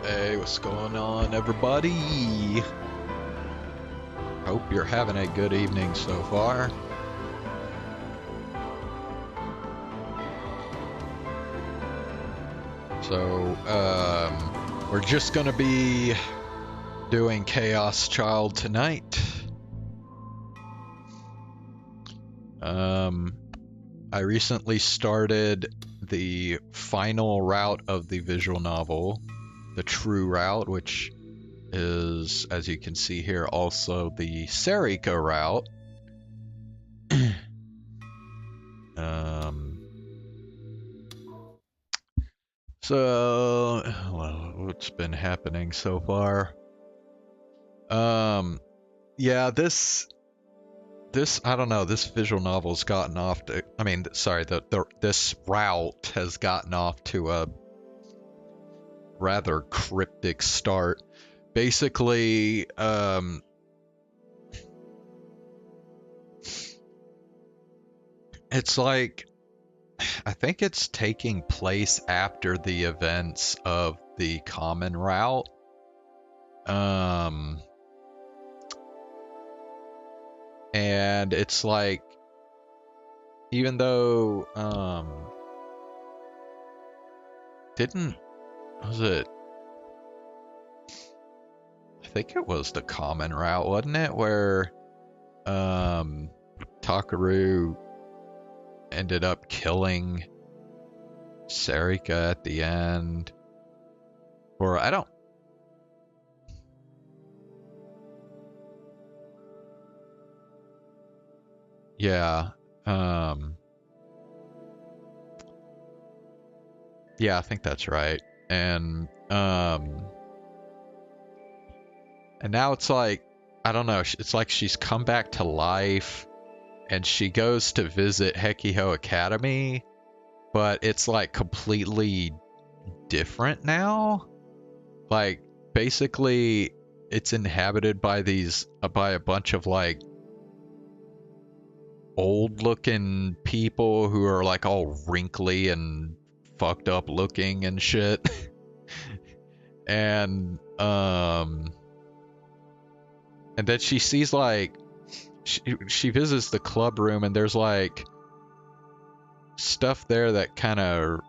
Hey, what's going on, everybody? Hope you're having a good evening so far. So, we're just gonna be doing Chaos Child tonight. I recently started the final route of the visual novel, the true route, which is, as you can see here, also the Serika route. So, well, what's been happening so far? Yeah, this I don't know, this visual novel's gotten off to, I mean, sorry, this route has gotten off to a rather cryptic start. Basically, it's like, I think it's taking place after the events of the common route. And it's like, even though, was it? I think it was the common route, wasn't it? Where, Takaru ended up killing Serika at the end. Or I don't. Yeah. Yeah, I think that's right. And now it's like, I don't know, it's like she's come back to life and she goes to visit Hekiho Academy, but it's like completely different now. Like, basically it's inhabited by by a bunch of like old looking people who are like all wrinkly and fucked up looking and shit. And then she sees like she visits the club room and there's like stuff there that kind of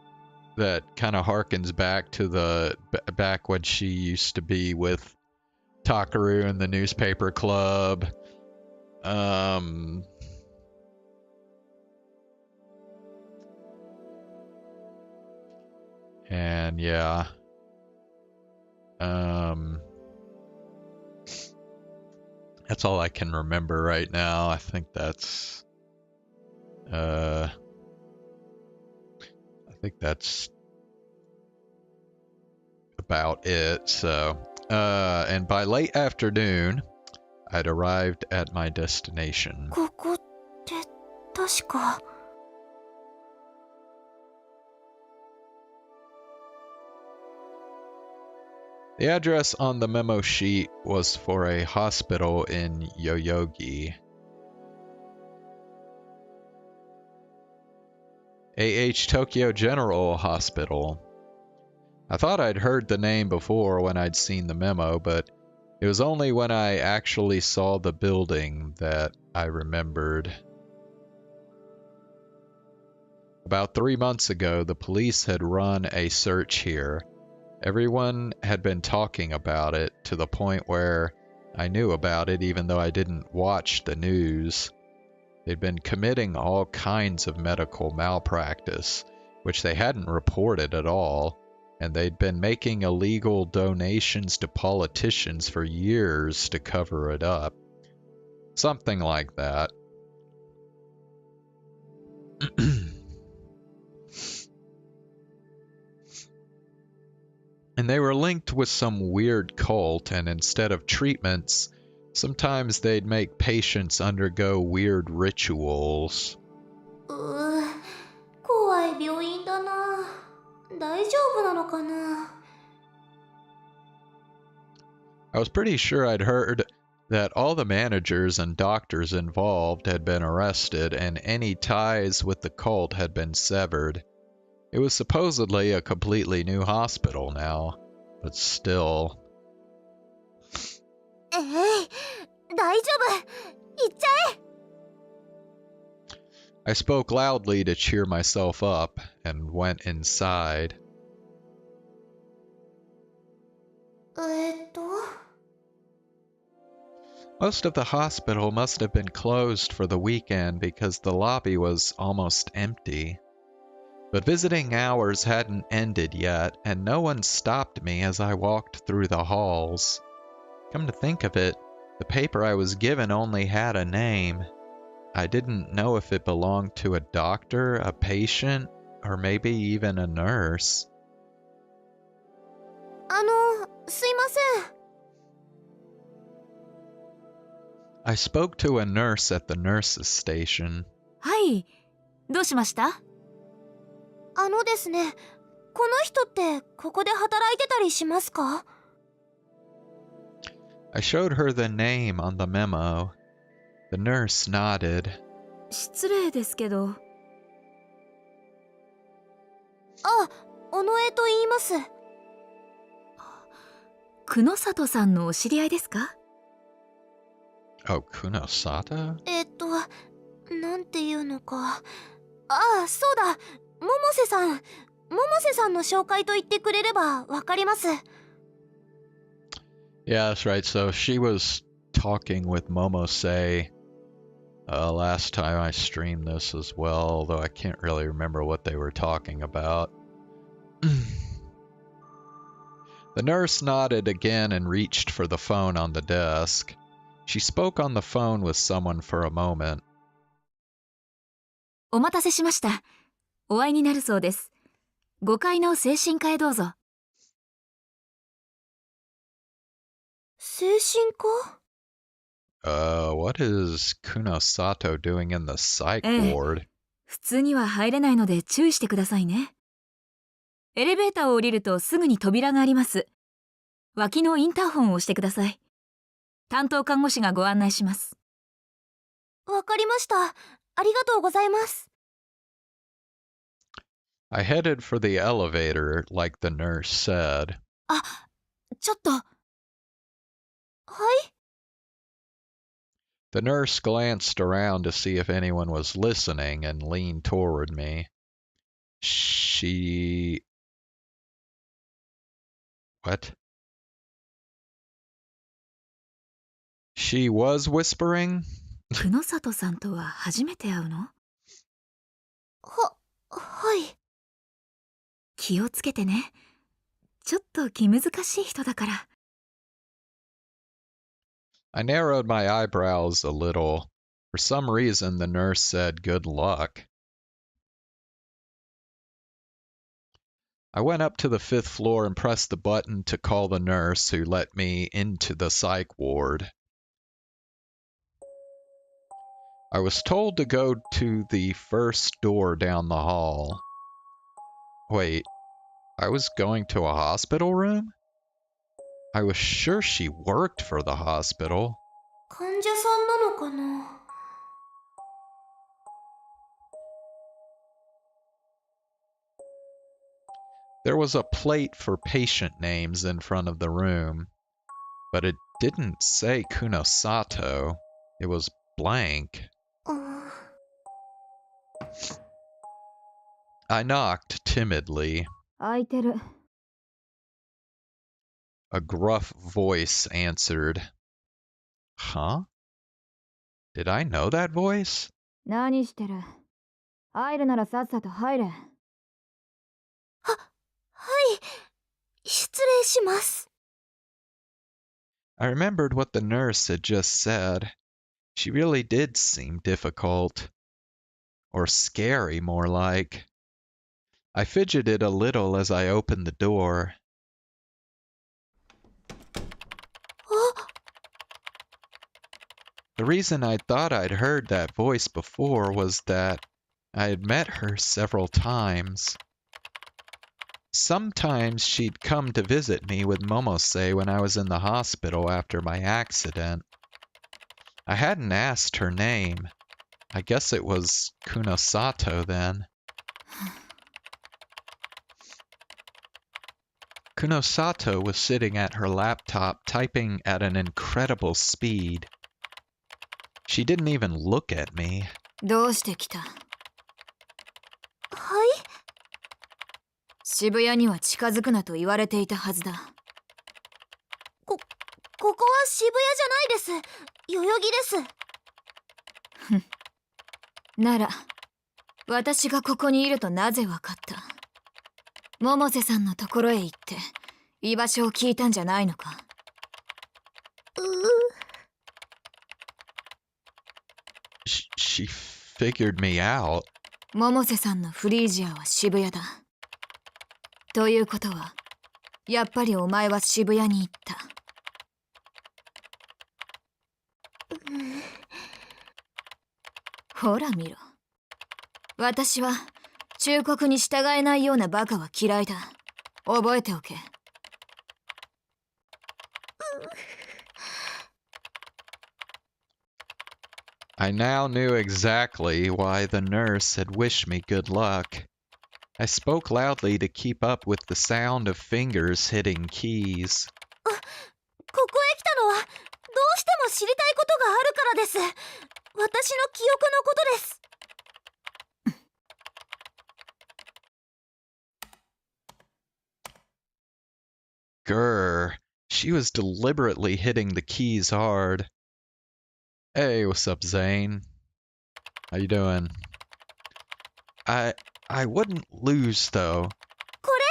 harkens back to the back when she used to be with Takaru in the newspaper club. And yeah. That's all I can remember right now. I think that's about it. So, and by late afternoon, I'd arrived at my destination. ここって確か The address on the memo sheet was for a hospital in Yoyogi. AH Tokyo General Hospital. I thought I'd heard the name before when I'd seen the memo, but it was only when I actually saw the building that I remembered. About 3 months ago, the police had run a search here. Everyone had been talking about it to the point where I knew about it even though I didn't watch the news. They'd been committing all kinds of medical malpractice, which they hadn't reported at all, and they'd been making illegal donations to politicians for years to cover it up. Something like that. And they were linked with some weird cult, and instead of treatments, sometimes they'd make patients undergo weird rituals. 怖い病院だな。大丈夫なのかな I was pretty sure I'd heard that all the managers and doctors involved had been arrested and any ties with the cult had been severed. It was supposedly a completely new hospital now. but still. 大丈夫。行っちゃえ。I spoke loudly to cheer myself up and went inside. えっと。 Most of the hospital must have been closed for the weekend because the lobby was almost empty. But visiting hours hadn't ended yet, and no one stopped me as I walked through the halls. Come to think of it, the paper I was given only had a name. I didn't know if it belonged to a doctor, a patient, or maybe even a nurse. すいません。 I spoke to a nurse at the nurse's station. はい。どうしました？ですね、この人ってここで働いてたりしますか？ I showed her the name on the memo. The nurse nodded. 失礼ですけど。尾上と言います。久野里さんのお知り合いですか？ Oh, Kunosata? なんていうのか。そうだ。百瀬さん。百瀬さんの紹介と言ってくれればわかります。 Yeah, that's right. So she was talking with Momose last time I streamed this as well, although I can't really remember what they were talking about. The nurse nodded again and reached for the phone on the desk. She spoke on the phone with someone for a moment. お待たせしました。お会いになるそうです。5階の精神科へどうぞ。精神科？ What is Kunosato doing in the psych ええ、 ward? 普通には入れないので注意してくださいね。エレベーターを降りるとすぐに扉があります。脇のインターホンを押してください。担当看護師がご案内します。わかりました。ありがとうございます。 I headed for the elevator, like the nurse said. ちょっと。はい？ The nurse glanced around to see if anyone was listening and leaned toward me. What? She was whispering? 久野里さんとは初めて会うの？はい。気をつけてね。ちょっと気難しい人だから。I narrowed my eyebrows a little. For some reason, the nurse said good luck. I went up to the 5th floor and pressed the button to call the nurse who let me into the psych ward. I was told to go to the first door down the hall. Wait, I was going to a hospital room? I was sure she worked for the hospital. 患者さんなのかな？ There was a plate for patient names in front of the room, but it didn't say Kunosato. It was blank. I knocked timidly. 空いてる。A gruff voice answered. Huh? Did I know that voice? 何してる？入るならさっさと入れ。はい。失礼します。 I remembered what the nurse had just said. She really did seem difficult. Or scary, more like. I fidgeted a little as I opened the door. The reason I thought I'd heard that voice before was that I had met her several times. Sometimes she'd come to visit me with Momose when I was in the hospital after my accident. I hadn't asked her name. I guess it was Kunosato then. Kunosato was sitting at her laptop typing at an incredible speed. She didn't even look at me. どうして来た？はい。渋谷には近づくなと言われていたはずだ。ここは渋谷じゃないです。代々木です。なら、私がここにいるとなぜわかった？百瀬さんのところへ行って居場所を聞いたんじゃないのか。She figured me out. 百瀬さんのフリージアは渋谷だ。ということは、やっぱりお前は渋谷に行った。ほら見ろ。私は忠告に従えないようなバカは嫌いだ。覚えておけ。I now knew exactly why the nurse had wished me good luck. I spoke loudly to keep up with the sound of fingers hitting keys. ここへ来たのはどうしても知りたいことがあるからです。私の記憶のことです。Grr, she was deliberately hitting the keys hard. Hey, what's up, Zane? How you doing? I wouldn't lose, though. これ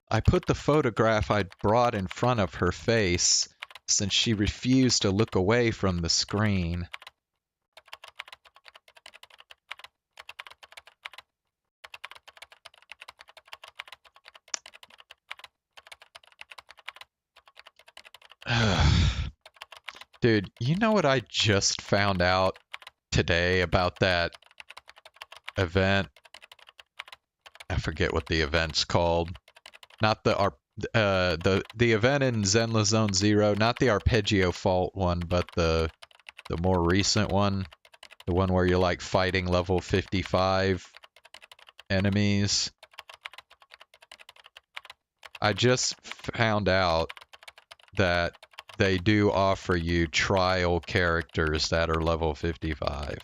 I put the photograph I'd brought in front of her face, since she refused to look away from the screen. Dude, you know what I just found out today about that event? I forget what the event's called. Not the event in Zenless Zone Zero, not the Arpeggio Fault one, but the more recent one, the one where you're like fighting level 55 enemies. I just found out that they do offer you trial characters that are level 55.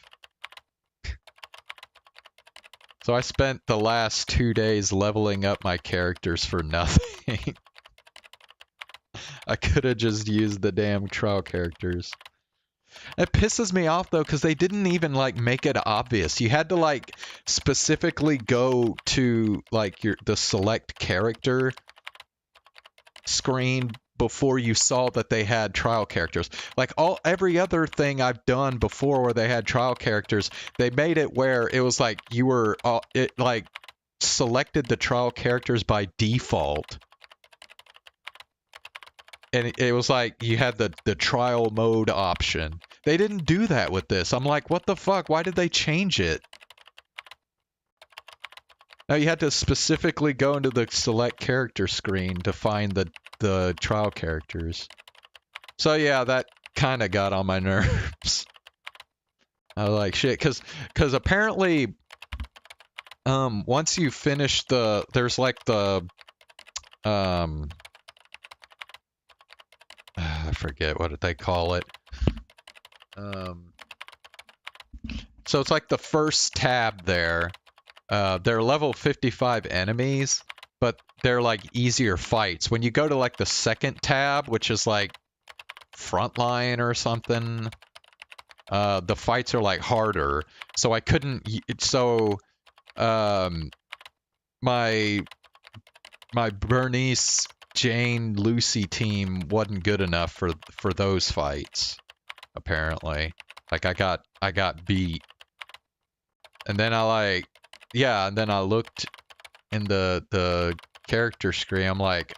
So I spent the last 2 days leveling up my characters for nothing. I could have just used the damn trial characters. It pisses me off though, because they didn't even like make it obvious. You had to like specifically go to like the select character screen before you saw that they had trial characters. Like every other thing I've done before where they had trial characters, they made it where it was like you were it like selected the trial characters by default. And it was like you had the trial mode option. They didn't do that with this. I'm like, what the fuck? Why did they change it? Now you had to specifically go into the select character screen to find the trial characters. So yeah, that kind of got on my nerves. I was like, shit, because apparently, once you finish there's like the, I forget what they call it. So it's like the first tab there. They're level 55 enemies, but they're like easier fights. When you go to like the second tab, which is like frontline or something, the fights are like harder. So I couldn't. So my Bernice, Jane, Lucy team wasn't good enough for those fights. Apparently, like I got beat, and then and then I looked in the character screen. I'm like,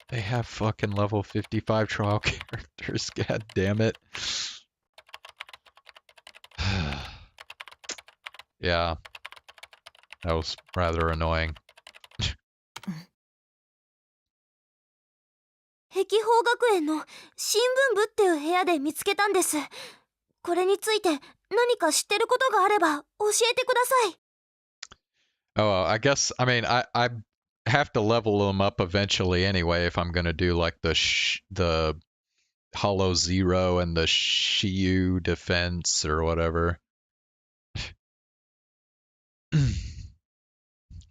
they have fucking level 55 trial characters. God damn it. Yeah, that was rather annoying. 碧峰学園の新聞部っていう部屋で見つけたんです。これについて何か知ってることがあれば教えてください。Oh, I guess, I mean, I have to level them up eventually anyway if I'm gonna do like the Hollow Zero and the Shiyu defense or whatever.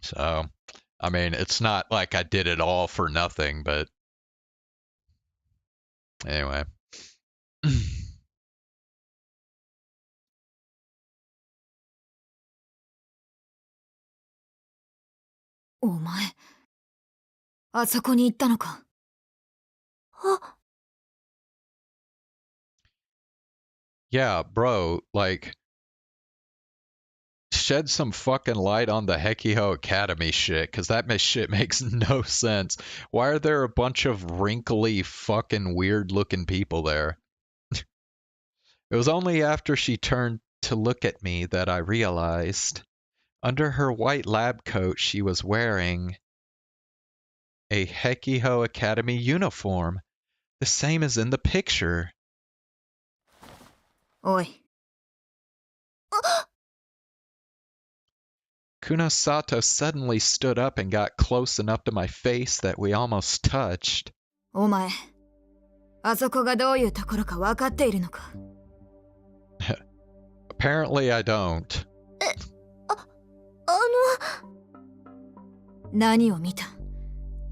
So, I mean, it's not like I did it all for nothing, but anyway. お前、あそこに行ったのか。あ、Yeah, bro, like, shed some fucking light on the Hekiho Academy shit, because that shit makes no sense. Why are there a bunch of wrinkly, fucking weird looking people there? It was only after she turned to look at me that I realized. Under her white lab coat, she was wearing a Hekiho Academy uniform, the same as in the picture. おい、 Kunosato suddenly stood up and got close enough to my face that we almost touched. お前、あそこがどういうところか分かっているのか。Apparently I don't. 何を見た？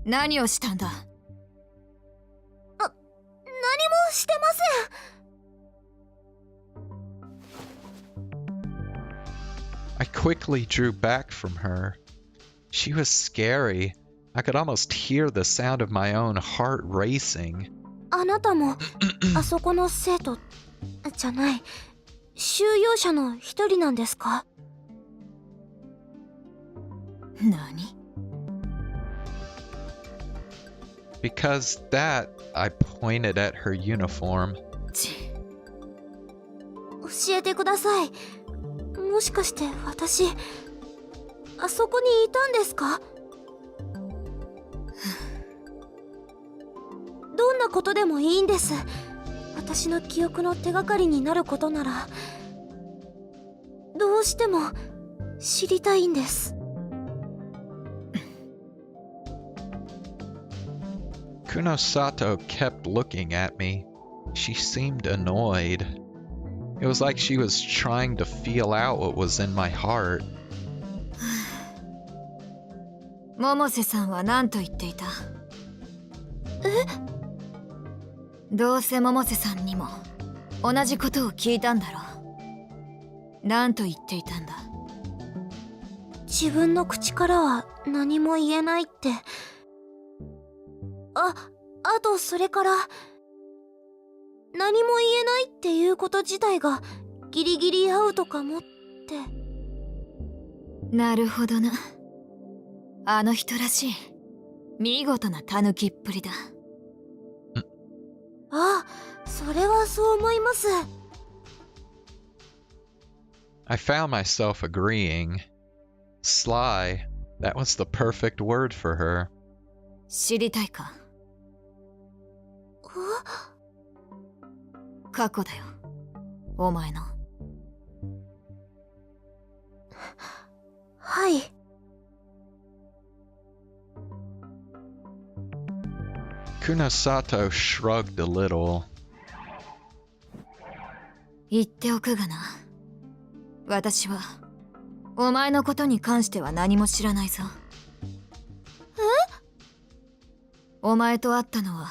何をしたんだ？何もしてません。 I quickly drew back from her. She was scary. I could almost hear the sound of my own heart racing. あなたもあそこの生徒じゃない収容者の一人なんですか？何？ Because that, I pointed at her uniform. ち、教えてください。もしかして私あそこにいたんですか？どんなことでもいいんです。私の記憶の手がかりになることならどうしても知りたいんです。Kunosato kept looking at me. She seemed annoyed. It was like she was trying to feel out what was in my heart. 百瀬さんは何と言っていた？どうせ百瀬さんにも同じことを聞いたんだろう。何と言っていたんだ？自分の口からは何も言えないって。あとそれから何も言えないっていうこと自体がギリギリアウトかもって。なるほどな。あの人らしい。見事なタヌキっぷりだ。あ、それはそう思います。I found myself agreeing. Sly, that was the perfect word for her. 知りたいか？過去だよ。お前の。はい。Kunosato shrugged a little. 言っておくがな。私はお前のことに関しては何も知らないぞ。お前と会ったのは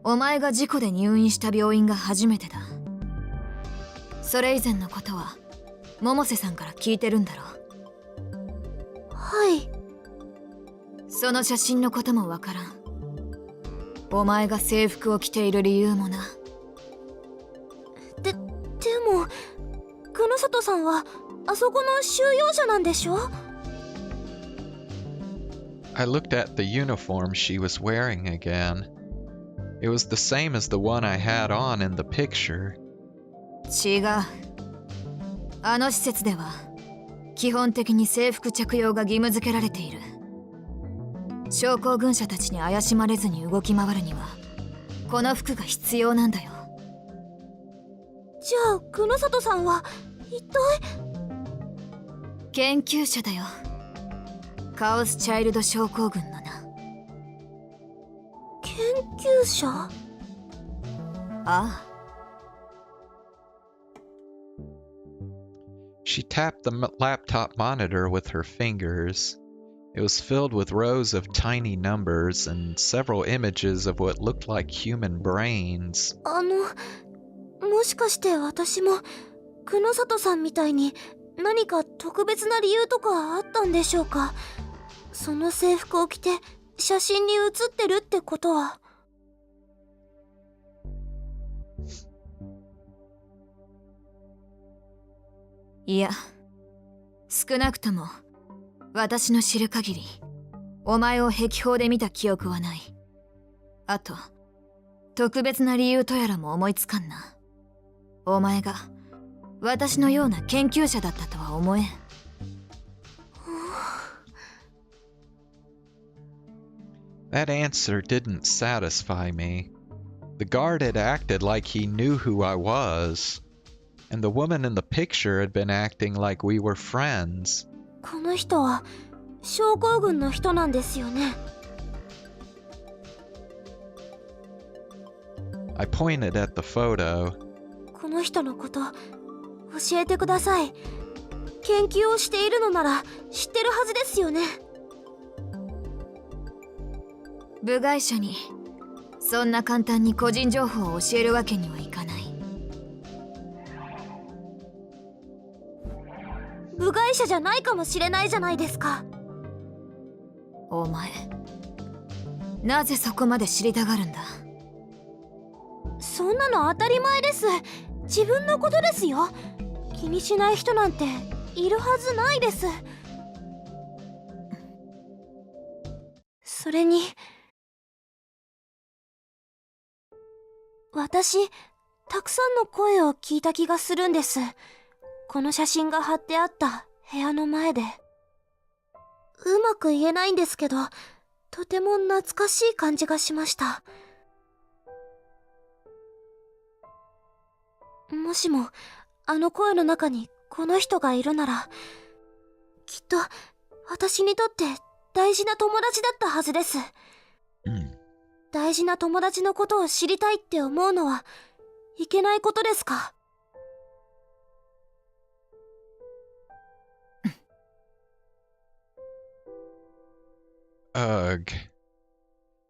お前が事故で入院した病院が初めてだ。それ以前のことは百瀬さんから聞いてるんだろう。はい。その写真のこともわからん。お前が制服を着ている理由もな。でも黒里さんはあそこの収容者なんでしょ？ I looked at the uniform she was wearing again. It was the same as the one I had on in the picture. 違う。あの施設では基本的に制服着用が義務付けられている。症候群者たちに怪しまれずに動き回るにはこの服が必要なんだよ。じゃあ黒里さんは一体？研究者だよ。カオスチャイルド症候群のな。研究者？ああ。She tapped the laptop monitor with her fingers. It was filled with rows of tiny numbers and several images of what looked like human brains. もしかして私も久野里さんみたいに何か特別な理由とかあったんでしょうか？その制服を着て写真に写ってるってことは。いや、少なくとも私の知る限りお前を壁砲で見た記憶はない。あと特別な理由とやらも思いつかんな。お前が私のような研究者だったとは思えん。That answer didn't satisfy me. The guard had acted like he knew who I was, and the woman in the picture had been acting like we were friends. この人は症候群の人なんですよね。I pointed at the photo. この人のこと教えてください。研究をしているのなら知ってるはずですよね。部外者にそんな簡単に個人情報を教えるわけにはいかない。部外者じゃないかもしれないじゃないですか。お前なぜそこまで知りたがるんだ？そんなの当たり前です。自分のことですよ。気にしない人なんているはずないです。それに私たくさんの声を聞いた気がするんです。この写真が貼ってあった部屋の前で。うまく言えないんですけど、とても懐かしい感じがしました。もしもあの声の中にこの人がいるなら、きっと私にとって大事な友達だったはずです。大事な友達のことを知りたいって思うのはいけないことですか？Ugh.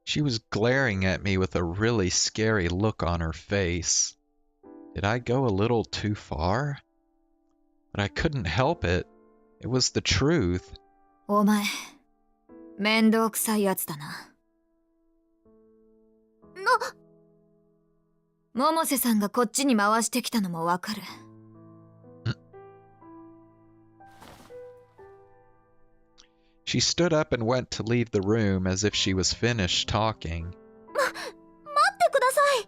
She was glaring at me with a really scary look on her face. Did I go a little too far? But I couldn't help it. It was the truth. お前面倒くさいやつだな。百瀬さんがこっちに回してきたのもわかる。She stood up and went to leave the room as if she was finished talking. 待ってください。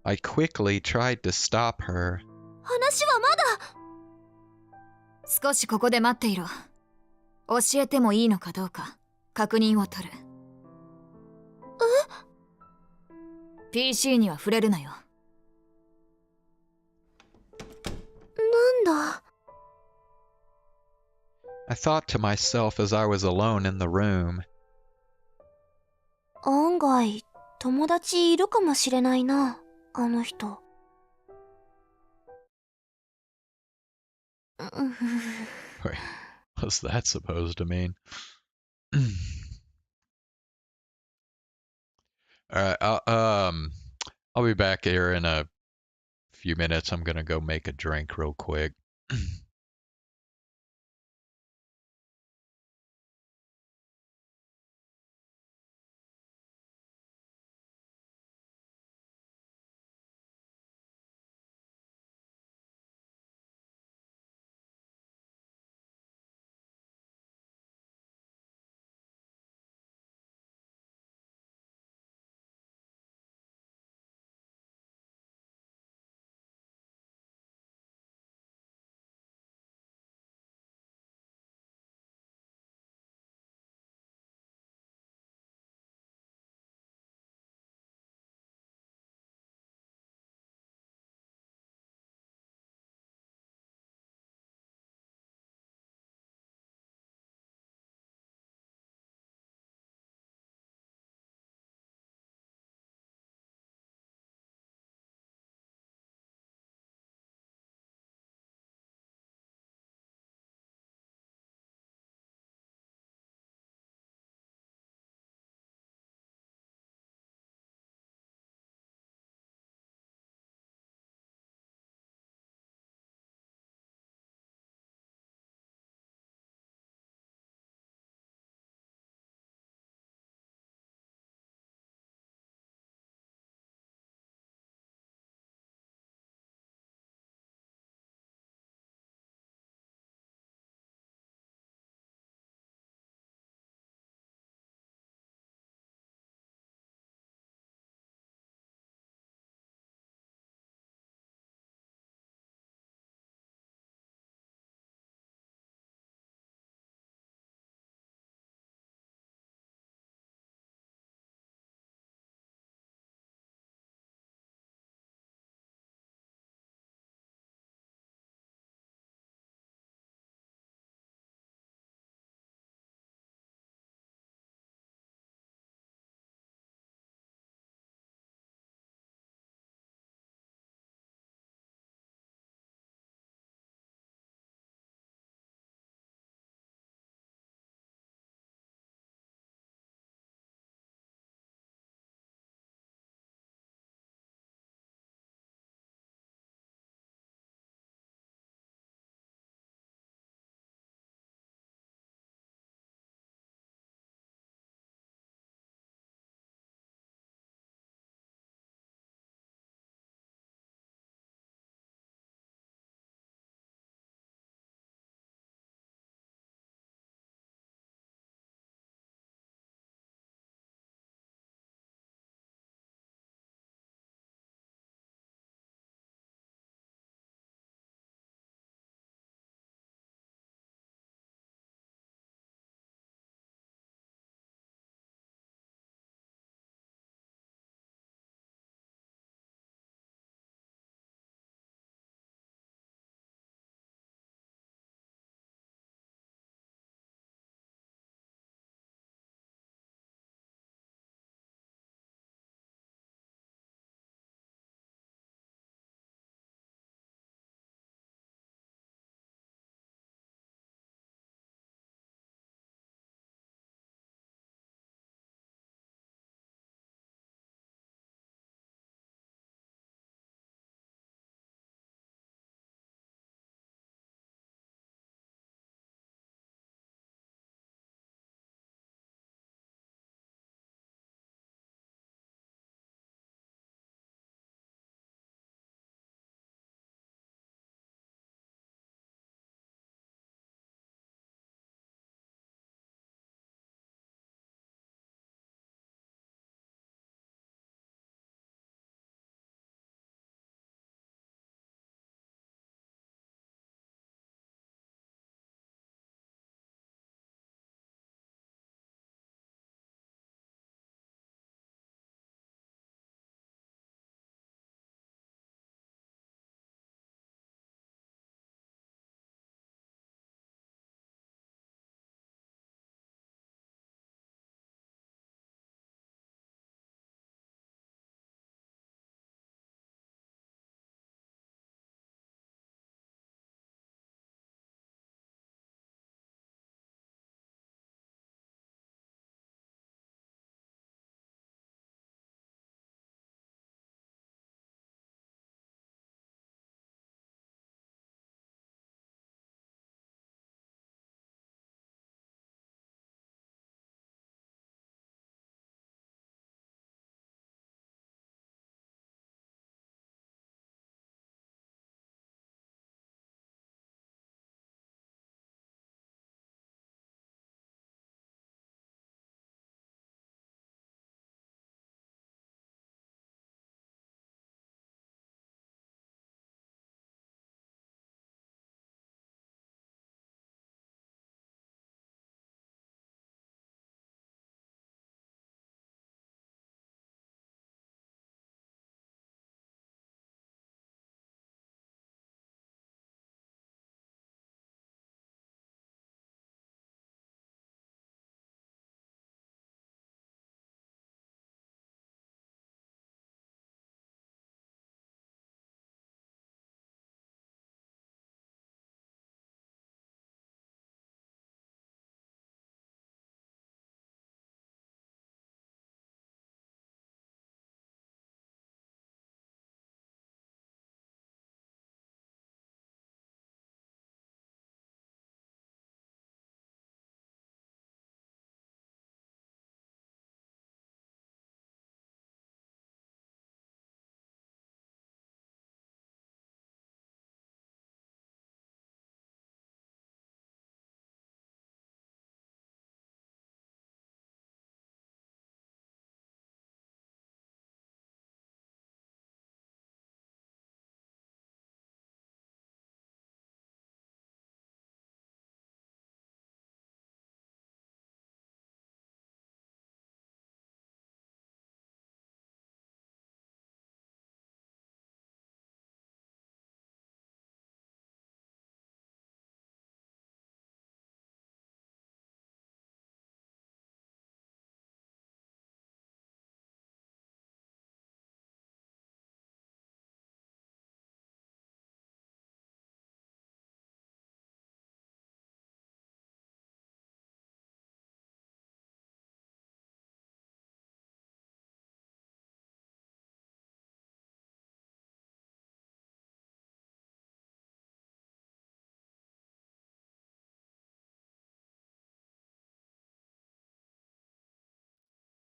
I quickly tried to stop her. 話はまだ。少しここで待っていろ。教えてもいいのかどうか確認を取る。PC には触れるなよ。なんだ。I thought to myself as I was alone in the room. 案外友達いるかもしれないな、あの人。Wait, what's that supposed to mean? Alright, I'll be back here in a few minutes. I'm gonna go make a drink real quick.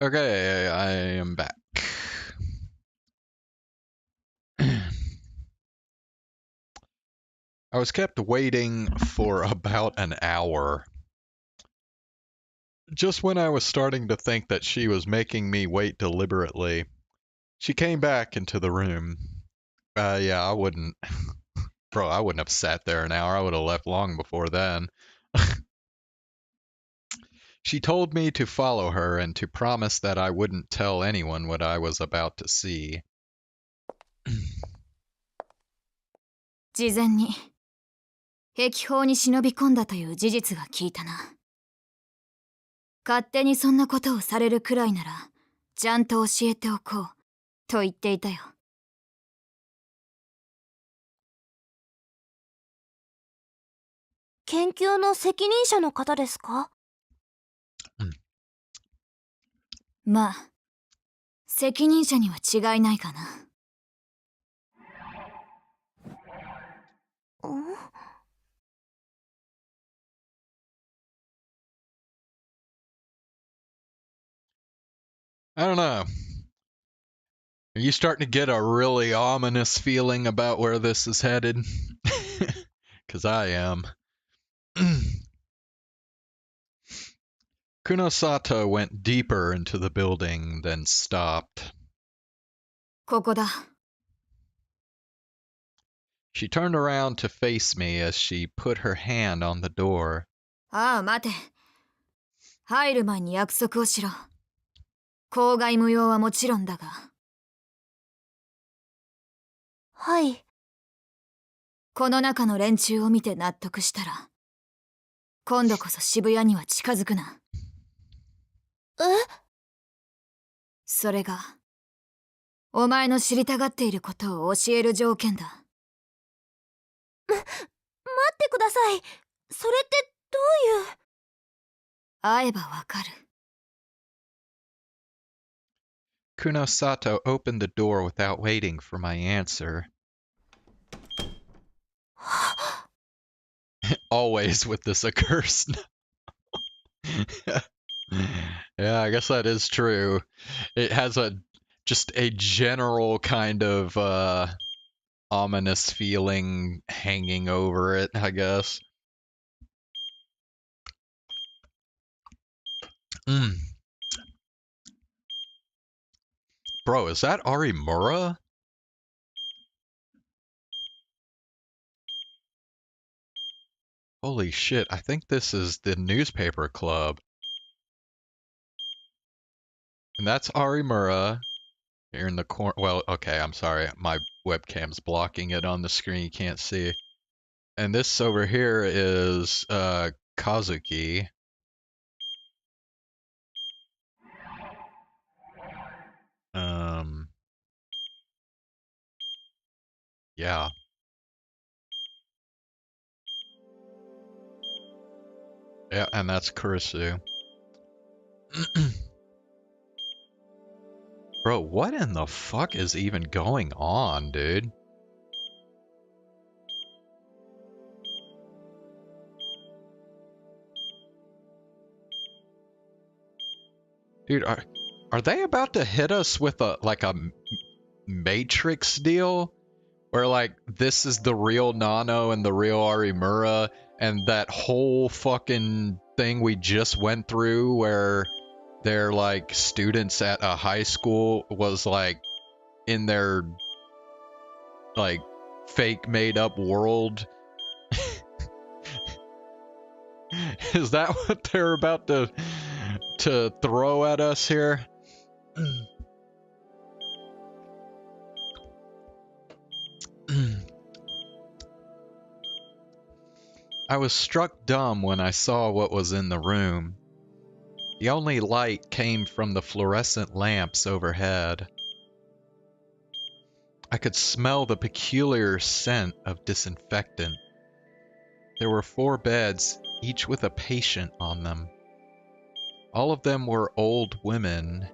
Okay, I am back. I was kept waiting for about an hour. Just when I was starting to think that she was making me wait deliberately, she came back into the room. Yeah, I wouldn't. Bro, I wouldn't have sat there an hour. I would have left long before then. She told me to follow her and to promise that I wouldn't tell anyone what I was about to see. 事前に壁砲に忍び込んだという事実が聞いたな。勝手にそんなことをされるくらいならちゃんと教えておこうと言っていたよ。研究の責任者の方ですか？まあ、責任者には違いないかな。I don't know. Are you starting to get a really ominous feeling about where this is headed? Because I am. Kunosato went deeper into the building, then stopped. ここだ。She turned around to face me as she put her hand on the door. ああ、待て。入る前に約束をしろ。口外無用はもちろんだが。はい。この中の連中を見て納得したら、今度こそ渋谷には近づくな。え？それが、お前の知りたがっていることを教える条件だ。待ってください。それってどういう。会えばわかる。Kunosato opened the door without waiting for my answer. Always with this accursed. Yeah, I guess that is true. It has just a general kind of ominous feeling hanging over it, I guess. Bro, is that Arimura? Holy shit, I think this is the newspaper club. And that's Arimura. Here in the corner. Well, okay, I'm sorry. My webcam's blocking it on the screen. You can't see. And this over here is Kazuki. Yeah. Yeah, and that's Kurisu. Bro, what in the fuck is even going on, dude? Dude, are they about to hit us with a Matrix deal? Where like this is the real Nano and the real Arimura, and that whole fucking thing we just went through where they're like students at a high school was like in their like fake made up world. Is that what they're about to throw at us here? I was struck dumb when I saw what was in the room. The only light came from the fluorescent lamps overhead. I could smell the peculiar scent of disinfectant. There were 4 beds, each with a patient on them. All of them were old women.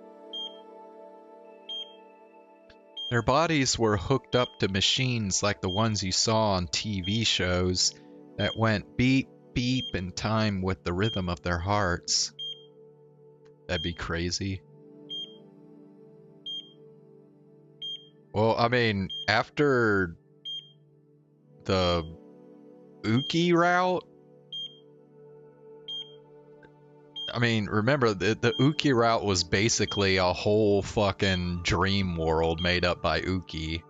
Their bodies were hooked up to machines like the ones you saw on TV shows that went beep, beep in time with the rhythm of their hearts. That'd be crazy. Well, I mean, after the Uki route, I mean, remember, the Uki route was basically a whole fucking dream world made up by Uki.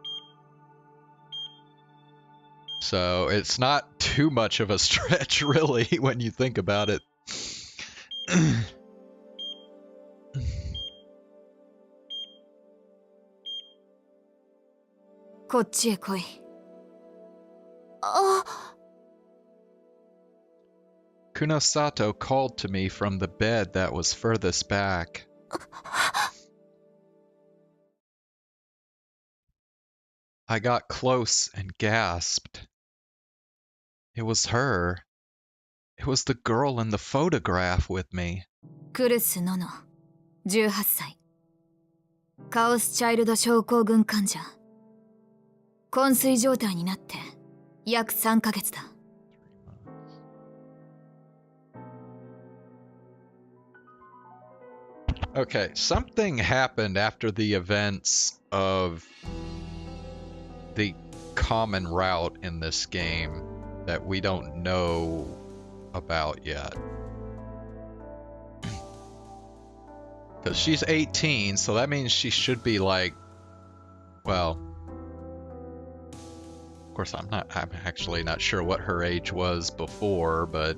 So it's not too much of a stretch, really, when you think about it. こっちへ来い。Kunosato called to me from the bed that was furthest back. I got close and gasped. It was her. It was the girl in the photograph with me. クルス・ノノ、18歳。カオスチャイルド症候群患者。昏睡状態になって約3ヶ月だ。Okay, something happened after the events of the common route in this game that we don't know about yet. Because she's 18, so that means she should be like, well, of course I'm actually not sure what her age was before, but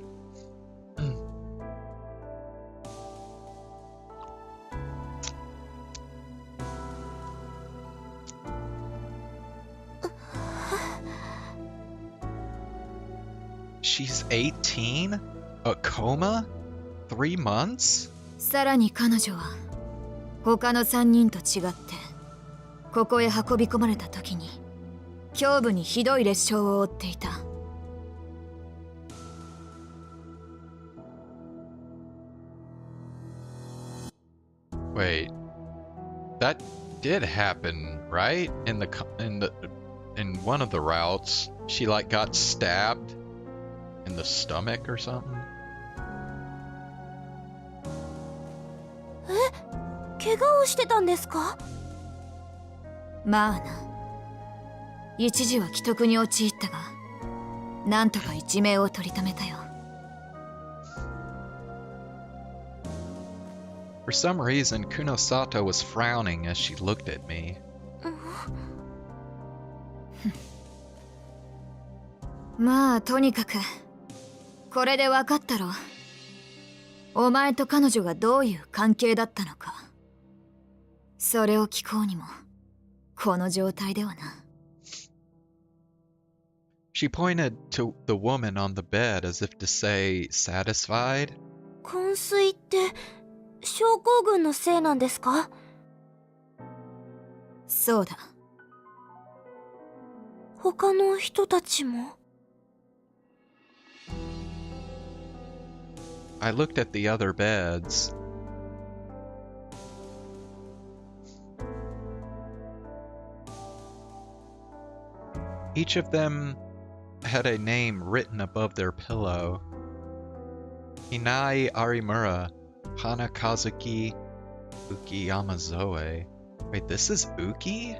she's 18? A coma? 3 months? さらに彼女は他の3人と違ってここへ運び込まれた時に胸部にひどい裂傷を負っていた。Wait, that did happen, right? In one of the routes, she like got stabbed in the stomach or something. 怪我をしてたんですか？まあな。一時は危篤に陥ったが、なんとか一命を取り留めたよ。For some reason, Kunosato was frowning as she looked at me. まあとにかくこれで分かったろ。お前と彼女がどういう関係だったのか。それを聞こうにもこの状態ではな。She pointed to the woman on the bed as if to say, satisfied? 昏睡って症候群のせいなんですか？そうだ。他の人たちも。I looked at the other beds. Each of them had a name written above their pillow. Hinai Arimura, Hana Kazuki, Uki Yamazoe. Wait, this is Uki?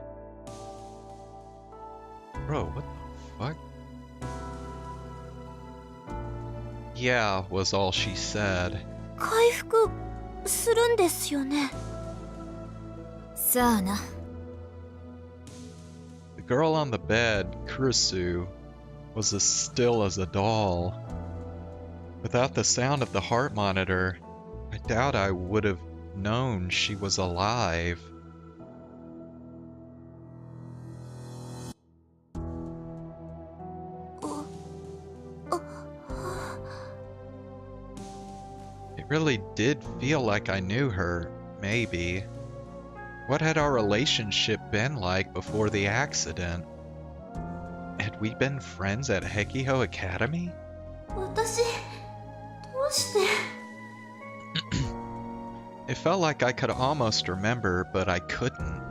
Bro, what the fuck? Yeah, was all she said. 回復するんですよね。さあな。The girl on the bed, Kurisu, was as still as a doll. Without the sound of the heart monitor, I doubt I would have known she was alive. It really did feel like I knew her, maybe. What had our relationship been like before the accident? Had we been friends at Hekiho Academy? 私、どうして？ It felt like I could almost remember, but I couldn't.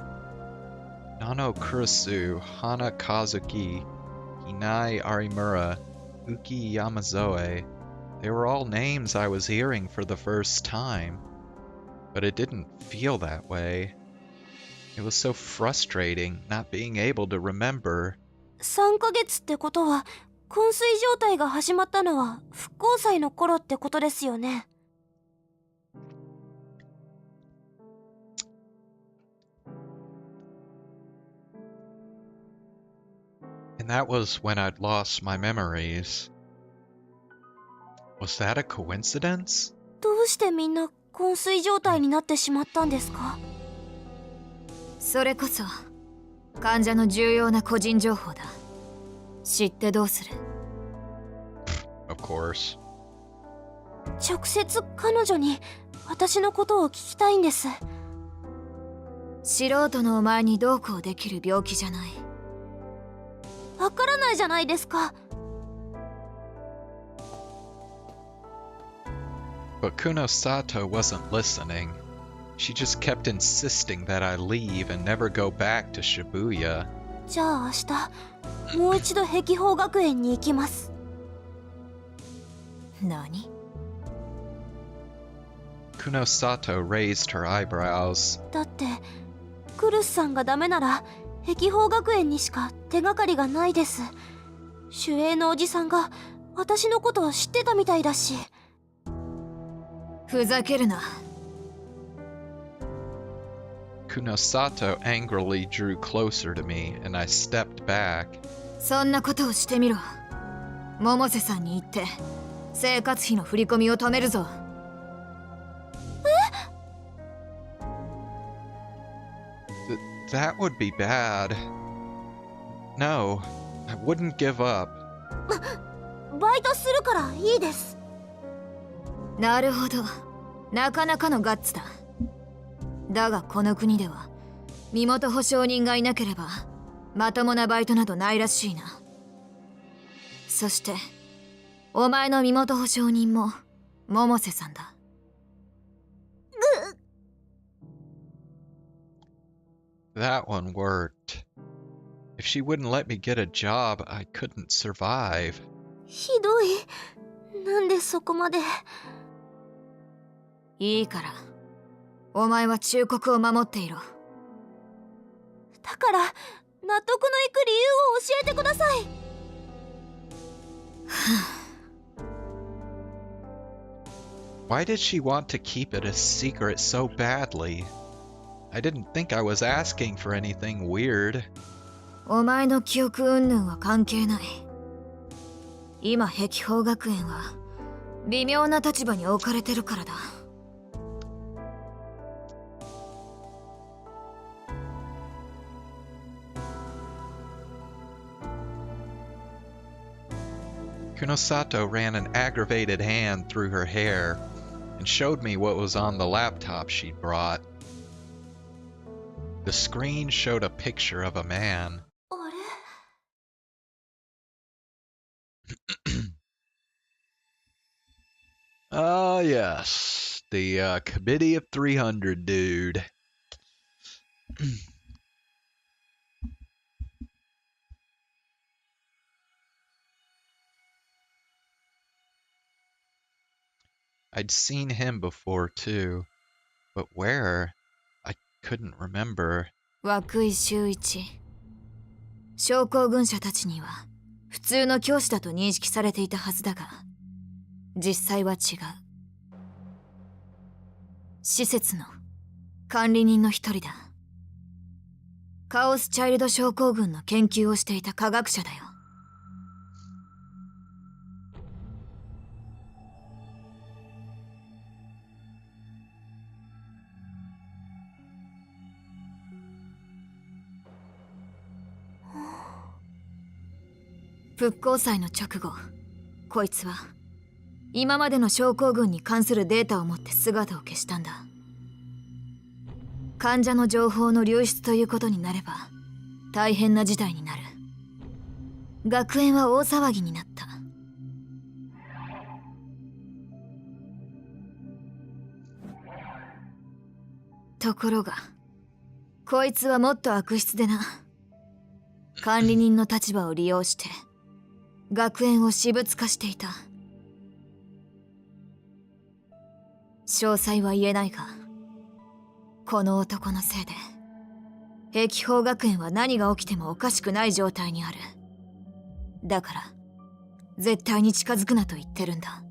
Nano Kurisu, Hana Kazuki, Hinai Arimura, Uki Yamazoe. They were all names I was hearing for the first time. But it didn't feel that way. It was so frustrating not being able to remember. 3ヶ月ってことは、昏睡状態が始まったのは復興祭の頃ってことですよね。And that was when I'd lost my memories. Was that a coincidence? どうしてみんな昏睡状態になってしまったんですか？それこそ患者の重要な個人情報だ。知ってどうする？ Of course. 直接彼女に私のことを聞きたいんです。素人のお前にどうこうできる病気じゃない。わからないじゃないですか。But Kunosato wasn't listening. She just kept insisting that I leave and never go back to Shibuya. じゃあ明日もう一度碧峰学園に行きます。何？ Kunosato raised her eyebrows. だってクルスさんがダメなら碧峰学園にしか手がかりがないです。守衛のおじさんが私のことを知ってたみたいだし。ふざけるな。Kunosato angrily drew closer to me, and I stepped back. そんなことをしてみろ。百瀬さんに言って生活費の振り込みを止めるぞ。That would be bad. No, I wouldn't give up. バイトするからいいです。なるほど、なかなかのガッツだ。だがこの国では身元保証人がいなければまともなバイトなどないらしいな。そしてお前の身元保証人も百瀬さんだ。That one worked. If she wouldn't let me get a job, I couldn't survive. ひどい。なんでそこまで。いいからお前は忠告を守っていろ。だから納得のいく理由を教えてください。Why did she want to keep it a secret so badly? I didn't think I was asking for anything weird. お前の記憶云々は関係ない。今碧峰学園は微妙な立場に置かれてるからだ。Kunosato ran an aggravated hand through her hair and showed me what was on the laptop she'd brought. The screen showed a picture of a man. あれ？ Ah, yes. The Committee of 300 dude. I'd seen him before too, but where? I couldn't remember. 涌井秀一。将校軍者たちには普通の教師だと認識されていたはずだが、実際は違う。施設の管理人の一人だ。カオスチャイルド症候群の研究をしていた科学者だよ。復興祭の直後、こいつは今までの症候群に関するデータを持って姿を消したんだ。患者の情報の流出ということになれば大変な事態になる。学園は大騒ぎになった。ところがこいつはもっと悪質でな。管理人の立場を利用して学園を私物化していた。詳細は言えないが、この男のせいで碧峰学園は何が起きてもおかしくない状態にある。だから、絶対に近づくなと言ってるんだ。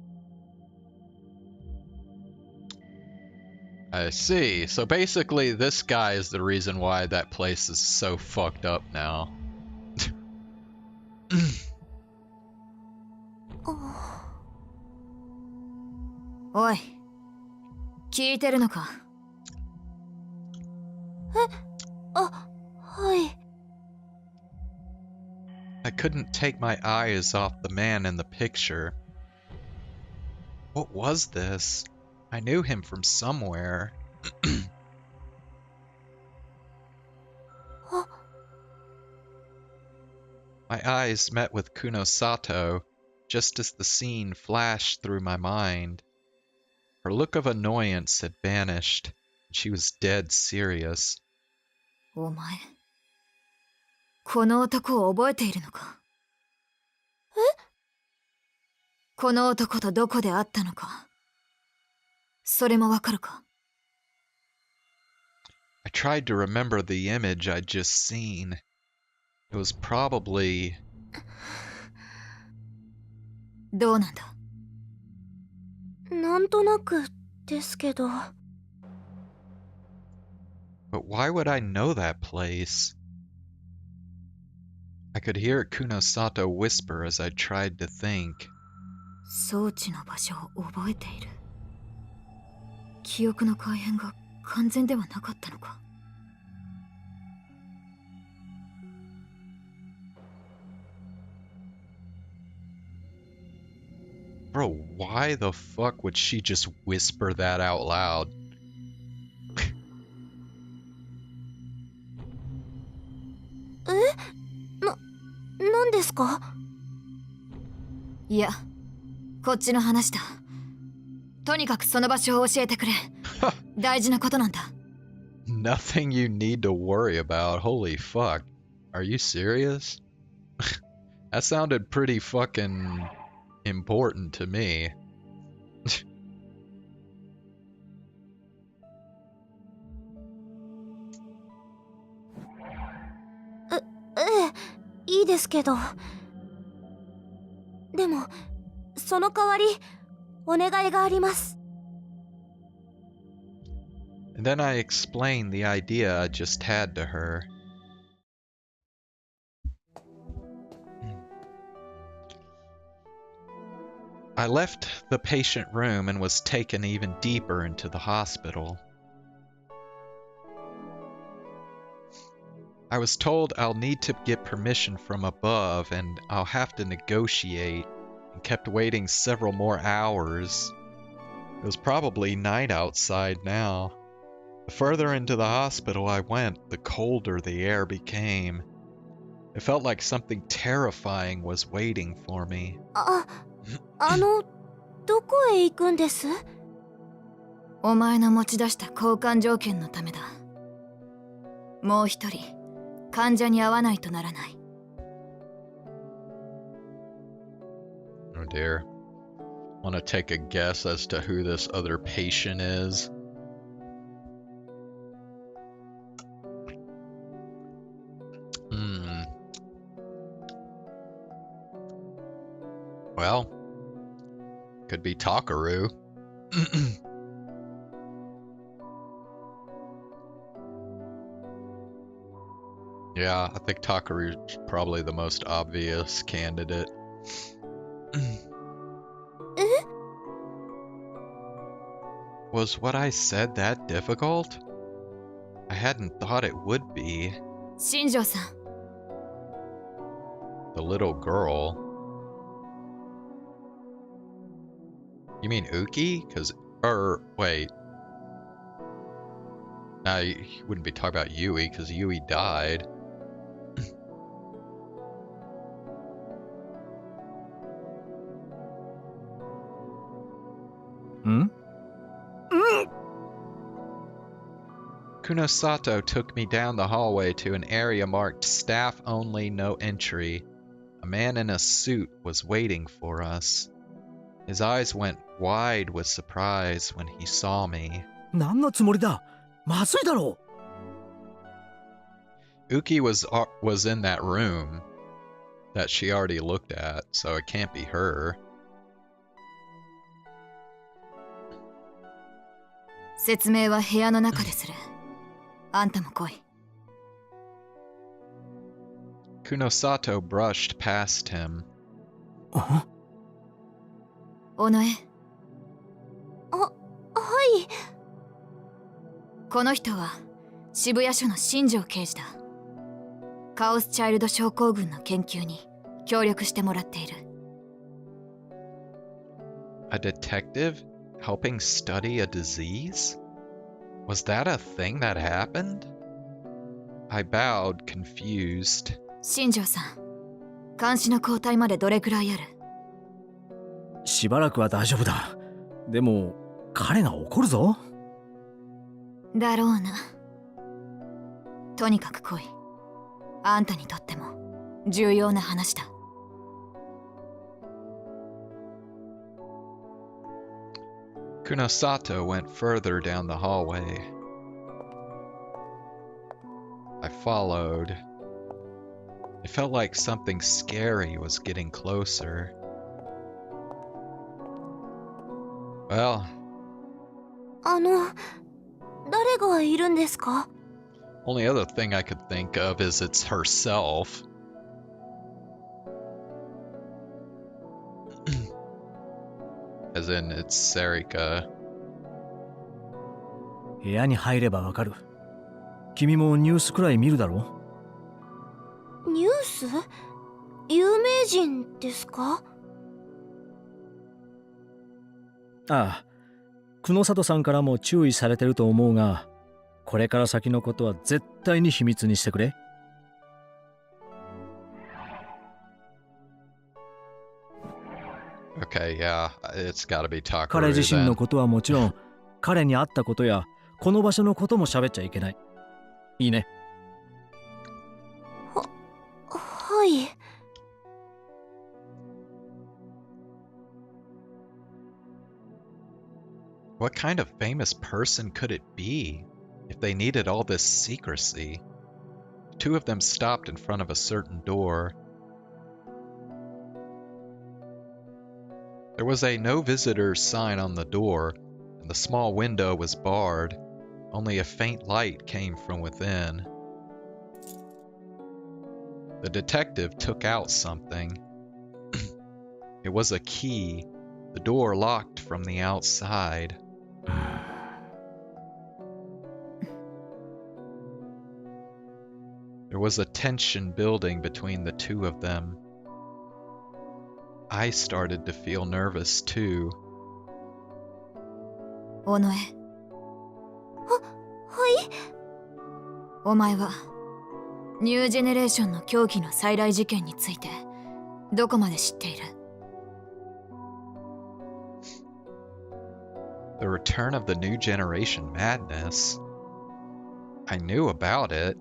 I see. So basically, this guy is the reason why that place is so fucked up now. おい、聞いてるのか？はい。I couldn't take my eyes off the man in the picture. What was this? I knew him from somewhere. My eyes met with Kunosato just as the scene flashed through my mind. Her look of annoyance had vanished, and she was dead serious. お前、この男を覚えているのか？え？この男とどこで会ったのか、それもわかるか？ I tried to remember the image I'd just seen. It was probably... どうなんだ？なんとなくですけど。But why would I know that place? I could hear Kunosato whisper as I tried to think. 装置の場所を覚えている。記憶の改変が完全ではなかったのか。Bro, why the fuck would she just whisper that out loud? なんですか？いや、こっちの話だ。とにかくその場所を教えてくれ。大事なことなんだ。Nothing you need to worry about. Holy fuck. Are you serious? That sounded pretty fucking important to me. いいですけど。でも、その代わり、お願いがあります。And then I explained the idea I just had to her. I left the patient room and was taken even deeper into the hospital. I was told I'll need to get permission from above and I'll have to negotiate, and kept waiting several more hours. It was probably night outside now. The further into the hospital I went, the colder the air became. It felt like something terrifying was waiting for me. どこへ行くんです？お前の持ち出した交換条件のためだ。もう一人、患者に会わないとならない。Oh dear. Want to take a guess as to who this other patient is? Well, could be Takaru. Yeah, I think Takaru's probably the most obvious candidate. Was what I said that difficult? I hadn't thought it would be. 新庄さん。The little girl. You mean Uki? Wait. Nah, you wouldn't be talking about Yui, because Yui died. Kunosato took me down the hallway to an area marked staff only, no entry. A man in a suit was waiting for us. His eyes went wide with surprise when he saw me. 何のつもりだ？まずいだろう。Uki was in that room that she already looked at, so it can't be her. 説明は部屋の中でする。あんたも来い。Kunosato brushed past him. 尾上。はい。この人は渋谷署の新庄刑事だ。カオスチャイルド症候群の研究に協力してもらっている。A detective helping study a disease? Was that a thing that happened? I bowed, confused. 新庄さん、監視の交代までどれくらいある？しばらくは大丈夫だ。でも彼が怒るぞ。だろうな。とにかく来い。あんたにとっても重要な話だ。Kunosato went further down the hallway. I followed. It felt like something scary was getting closer. Well, 誰がいるんですか？ only other thing I could think of is it's herself. As in, it's Serika. 部屋に入ればわかる。君もニュースくらい見るだろ？ニュース？有名人ですか？ああ、久野里さんからも注意されてると思うが、これから先のことは絶対に秘密にしてくれ。Okay, yeah, it's gotta be Takaru 彼自身 then. のことはもちろん、彼に会ったことやこの場所のことも喋っちゃいけない。いいね。はい。What kind of famous person could it be if they needed all this secrecy? Two of them stopped in front of a certain door. There was a no visitors sign on the door, and the small window was barred. Only a faint light came from within. The detective took out something. It was a key. The door locked from the outside. There was a tension building between the two of them. I started to feel nervous too. 尾上。はい。お前はニュージェネレーションの狂気の再来事件についてどこまで知っている？ The return of the new generation madness. I knew about it.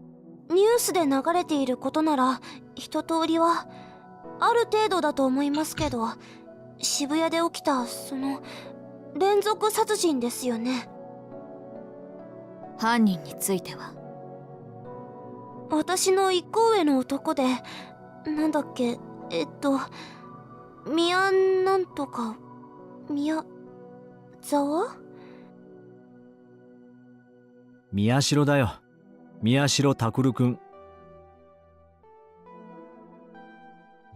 ニュースで流れていることなら一通りはある程度だと思いますけど、渋谷で起きたその連続殺人ですよね。犯人については？私の一個上の男で、なんだっけ、宮なんとか、宮沢？宮代だよ。宮代拓くん。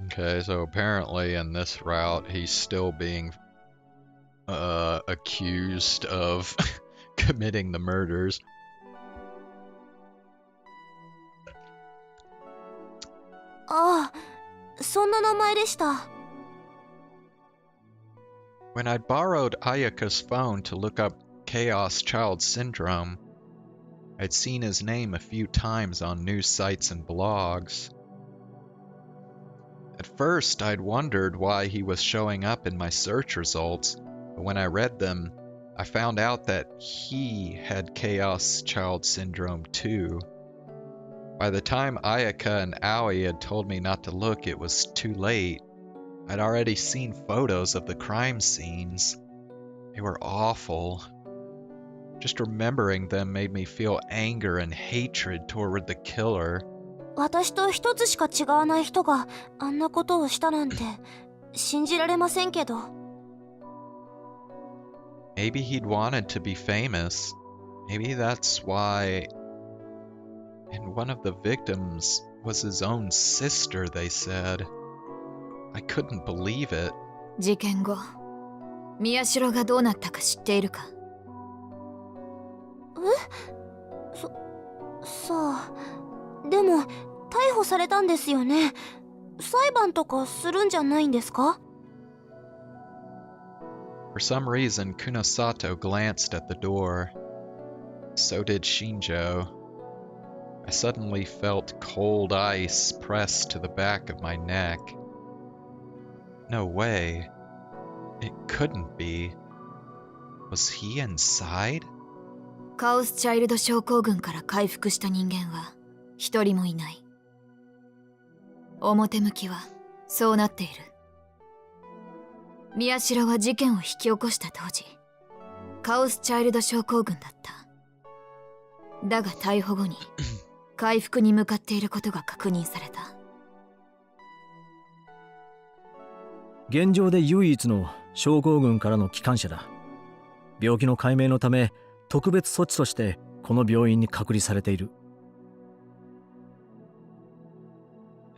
Okay, so apparently in this route, he's still being accused of committing the murders. Ah, そんな名前でした。When I borrowed Ayaka's phone to look up Chaos Child Syndrome, I'd seen his name a few times on news sites and blogs. At first, I'd wondered why he was showing up in my search results, but when I read them, I found out that he had Chaos Child Syndrome too. By the time Ayaka and Aoi had told me not to look, it was too late. I'd already seen photos of the crime scenes. They were awful. Just remembering them made me feel anger and hatred toward the killer. 私と一つしか違わない人があんなことをしたなんて信じられませんけど。Maybe he'd wanted to be famous. Maybe that's why. And one of the victims was his own sister, they said. I couldn't believe it. 事件後、宮代がどうなったか知っているか？さあ、でも逮捕されたんですよね。裁判とかするんじゃないんですか？ For some reason, Kunosato glanced at the door. So did Shinjo. I suddenly felt cold ice pressed to the back of my neck. No way. It couldn't be. Was he inside? カオスチャイルド症候群から回復した人間は一人もいない。表向きはそうなっている。宮代は事件を引き起こした当時、カオスチャイルド症候群だった。だが逮捕後に回復に向かっていることが確認された。現状で唯一の症候群からの帰還者だ。病気の解明のため特別措置としてこの病院に隔離されている。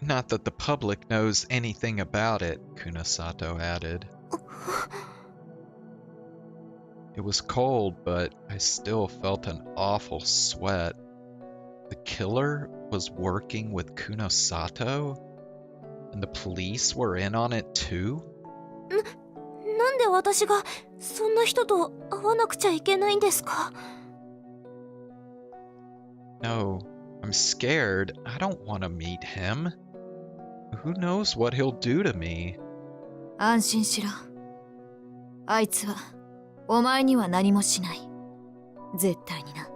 Not that the public knows anything about it, Kunosato added. It was cold, but I still felt an awful sweat. The killer was working with Kunosato? And the police were in on it too? なんで私がそんな人と会わなくちゃいけないんですか？ No, I'm scared. I don't want to meet him. Who knows what he'll do to me? 安心しろ。あいつはお前には何もしない。絶対にな。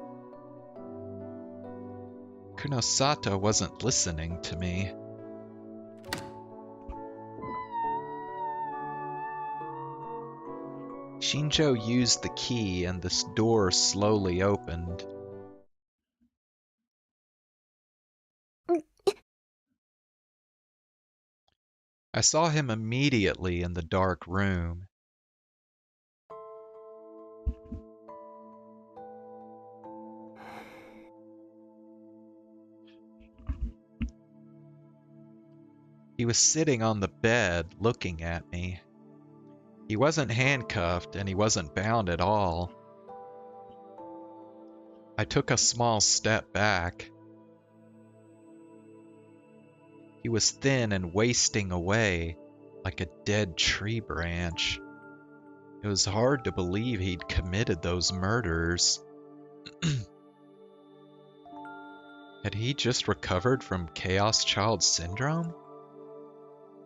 Kunosato wasn't listening to me. Shinjo used the key and this door slowly opened. I saw him immediately in the dark room. He was sitting on the bed looking at me. He wasn't handcuffed and he wasn't bound at all. I took a small step back. He was thin and wasting away like a dead tree branch. It was hard to believe he'd committed those murders. Had he just recovered from Chaos Child Syndrome?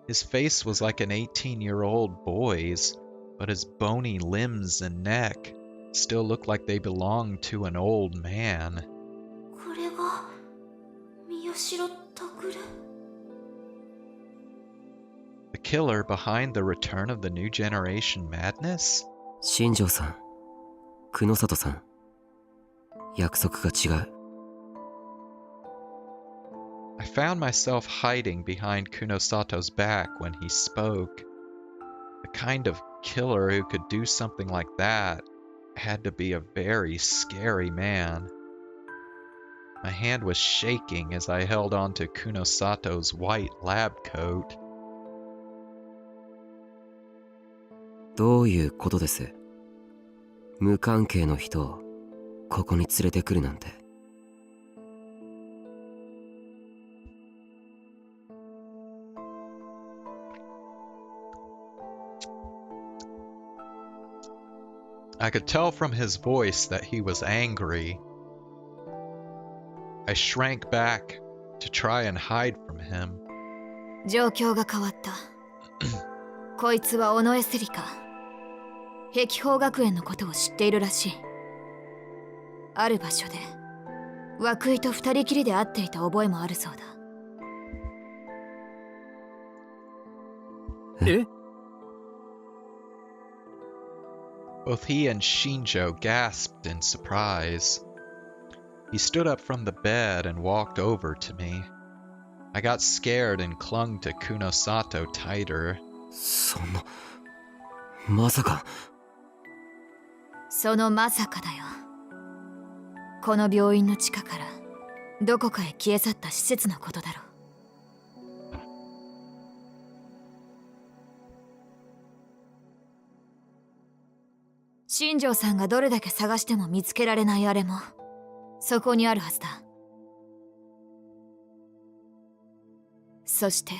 His face was like an 18-year-old boy's, but his bony limbs and neck still looked like they belonged to an old man. これが宮代拓。The killer behind the return of the new generation madness? 新庄さん、久野里さん、約束が違う。I found myself hiding behind Kunosato's back when he spoke. The kind of killer who could do something like that had to be a very scary man. My hand was shaking as I held onto Kunosato's white lab coat. どういうことです？無関係の人をここに連れてくるなんて。I could tell from his voice that he was angry. I shrank back to try and hide from him. 状況が変わった。こいつは尾上セリカ。碧峰学園のことを知っているらしい。ある場所で涌井と二人きりで会っていた覚えもあるそうだ。え？ Both he and Shinjo gasped in surprise. He stood up from the bed and walked over to me. I got scared and clung to Kunosato tighter. そんな、まさか。そのまさかだよ。この病院の地下からどこかへ消え去った施設のことだろう。新庄さんがどれだけ探しても見つけられないあれもそこにあるはずだ。そして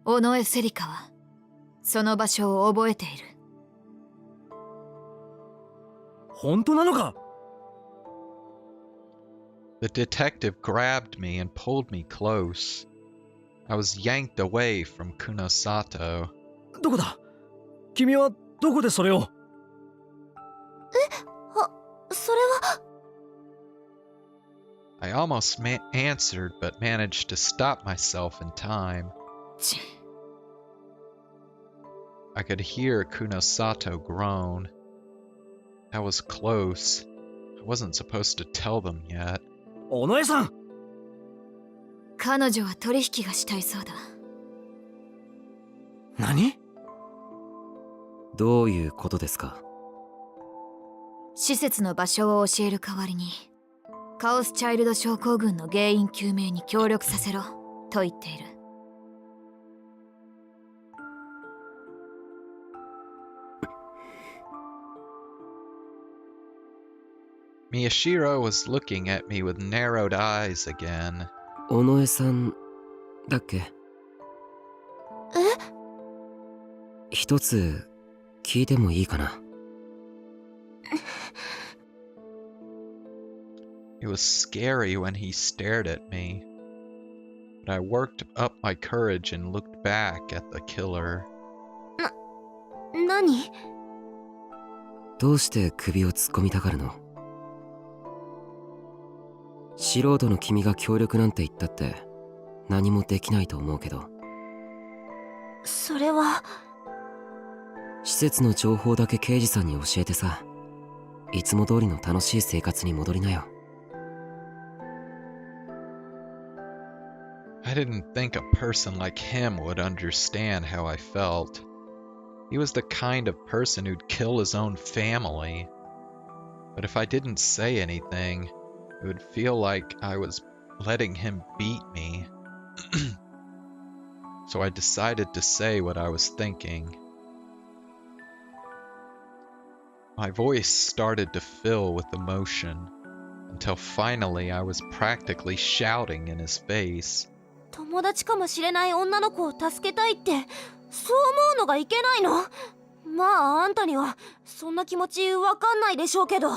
尾上セリカはその場所を覚えている。本当なのか？ The detective grabbed me and pulled me close. I was yanked away from Kunosato. どこだ？君はどこでそれを？それは。I almost answered but managed to stop myself in time. ち I could hear Kunosato groan. That was close. I wasn't supposed to tell them yet. 尾上さん！彼女は取引がしたいそうだ。何？どういうことですか？施設の場所を教える代わりにカオスチャイルド症候群の原因究明に協力させろと言っている。Miyashiro was looking at me with narrowed eyes again. 尾上さんだっけ？一つ聞いてもいいかな？ It was scary when he stared at me, but I worked up my courage and looked back at the killer. 何？どうして首を突っ込みたがるの？素人の君が協力なんて言ったって何もできないと思うけど。それは。施設の情報だけ刑事さんに教えてさ、いつも通りの楽しい生活に戻りなよ。I didn't think a person like him would understand how I felt. He was the kind of person who'd kill his own family. But if I didn't say anything, it would feel like I was letting him beat me. So I decided to say what I was thinking. My voice started to fill with emotion, until finally I was practically shouting in his face. 友達かもしれない女の子を助けたいってそう思うのがいけないの？まああんたにはそんな気持ちわかんないでしょうけど。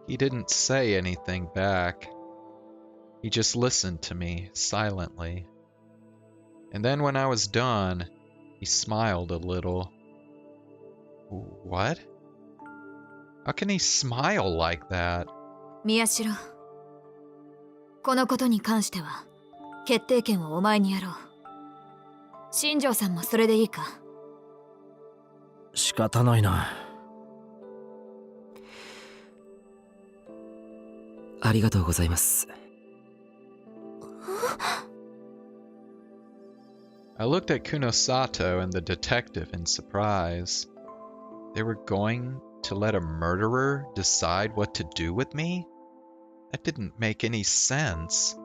He didn't say anything back. He just listened to me silently. And then when I was done, he smiled a little. What? How can he smile like that? 宮代、このことに関しては決定権をお前にやろう。新庄さんもそれでいいか？仕方ないな。ありがとうございます。I looked at Kunosato and the detective in surprise. They were going to let a murderer decide what to do with me? That didn't make any sense.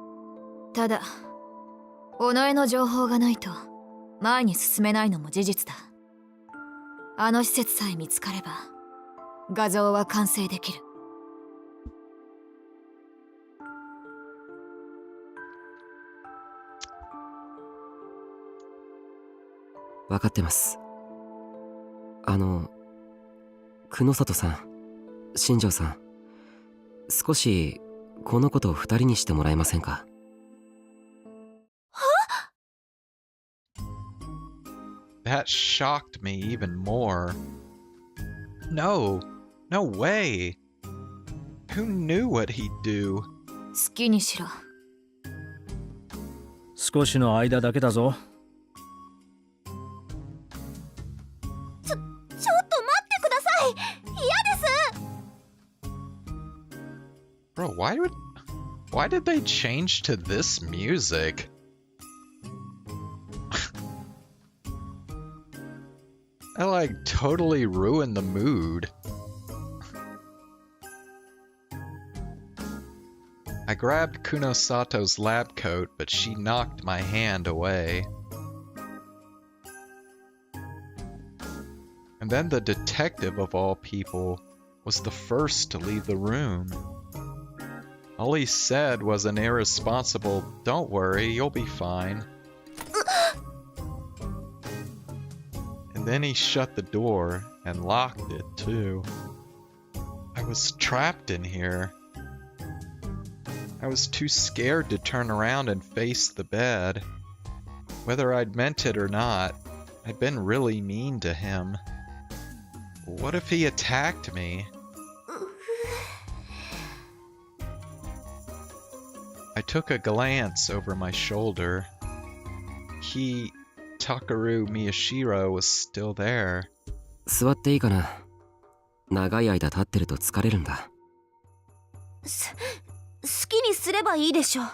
ただ、尾上の情報がないと前に進めないのも事実だ。あの施設さえ見つかれば画像は完成できる。分かってます。久野里さん、新庄さん、少しこのことを二人にしてもらえませんか？は？ That shocked me even more. No, no way. Who knew what he'd do? 好きにしろ。少しの間だけだぞ。ちょっと待ってください。嫌です。 Bro, why did they change to this music? I like totally ruined the mood. I grabbed Kunosato's lab coat, but she knocked my hand away. And then the detective of all people was the first to leave the room. All he said was an irresponsible, "Don't worry, you'll be fine." And then he shut the door and locked it too. I was trapped in here. I was too scared to turn around and face the bed. Whether I'd meant it or not, I'd been really mean to him. What if he attacked me? I took a glance over my shoulder. Takaru Miyashiro was still there. 座っていいかな。長い間立ってると疲れるんだ。好きにすればいいでしょう。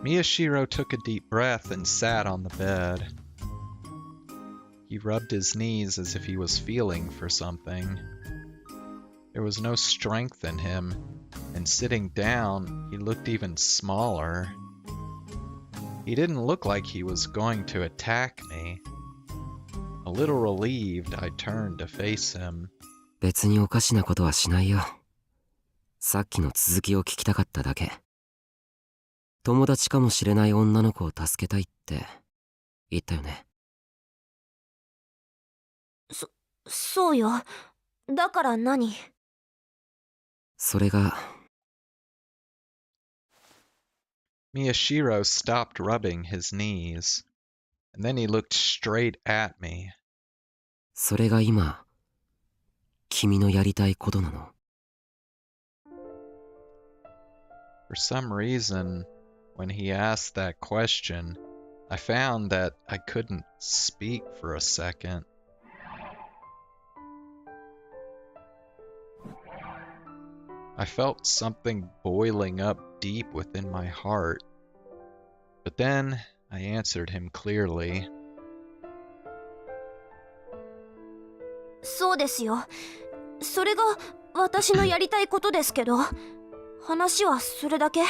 Miyashiro took a deep breath and sat on the bed. He rubbed his knees as if he was feeling for something. There was no strength in him, and sitting down, he looked even smaller. He didn't look like he was going to attack me. A little relieved, I turned to face him. 別におかしなことはしないよ。さっきの続きを聞きたかっただけ。友達かもしれない女の子を助けたいって言ったよね。そうよ。だから何？それが。Miyashiro stopped rubbing his knees, and then he looked straight at me. それが今、君のやりたいことなの？ For some reason, when he asked that question, I found that I couldn't speak for a second. I felt something boiling up deep within my heart. But then I answered him clearly. そうですよ。それが私のやりたいことですけど、話はそれだけ。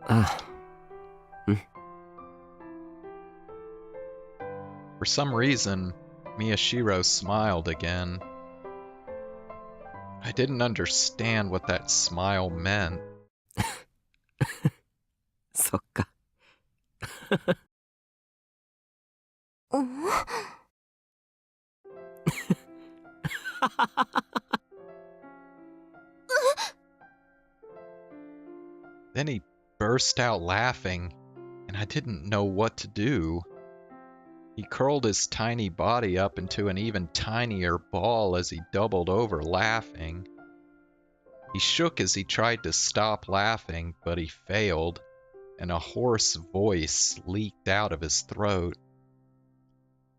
ああ。うん。For some reason, Miyashiro smiled again. I didn't understand what that smile meant. そっか。Then he burst out laughing, and I didn't know what to do. He curled his tiny body up into an even tinier ball as he doubled over laughing. He shook as he tried to stop laughing, but he failed, and a hoarse voice leaked out of his throat.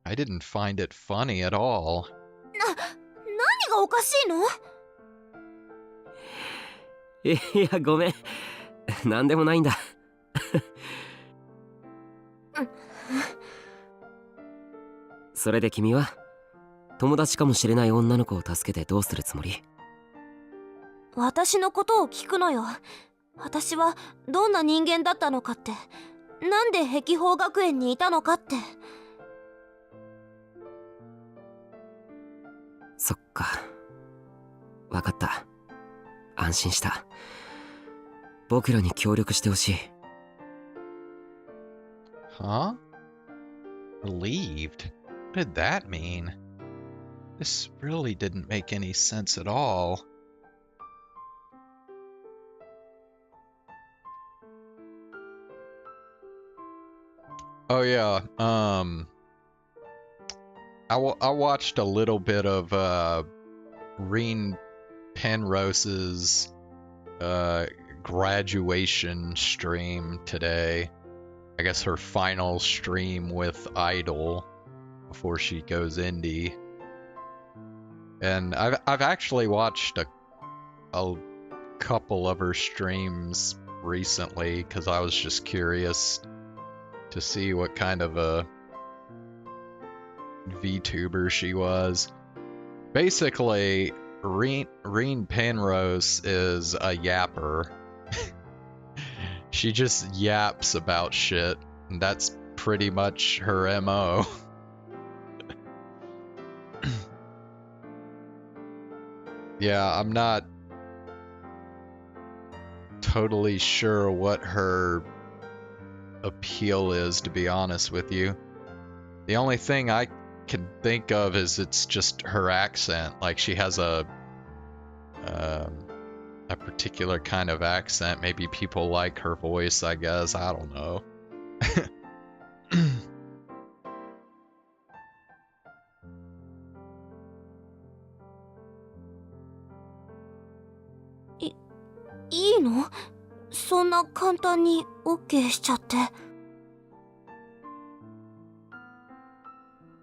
I didn't find it funny at all. 何がおかしいの？いや、ごめん。なんでもないんだ。それで君は友達かもしれない女の子を助けてどうするつもり？私のことを聞くのよ。私はどんな人間だったのかって、なんで碧峰学園にいたのかって。そっか。わかった。安心した。僕らに協力してほしい。Huh? Relieved? What did that mean? This really didn't make any sense at all. Oh yeah, I watched a little bit of Reen Penrose's graduation stream today. I guess her final stream with Idol before she goes indie. And I've actually watched a couple of her streams recently because I was just curious to see what kind of a VTuber she was. Basically, Reen Penrose is a yapper. She just yaps about shit, and that's pretty much her MO. Yeah, I'm not totally sure what her appeal is, to be honest with you. The only thing I can think of is it's just her accent. Like, she has a particular kind of accent. Maybe people like her voice, I guess. I don't know.いいの？そんな簡単に OK しちゃって。あ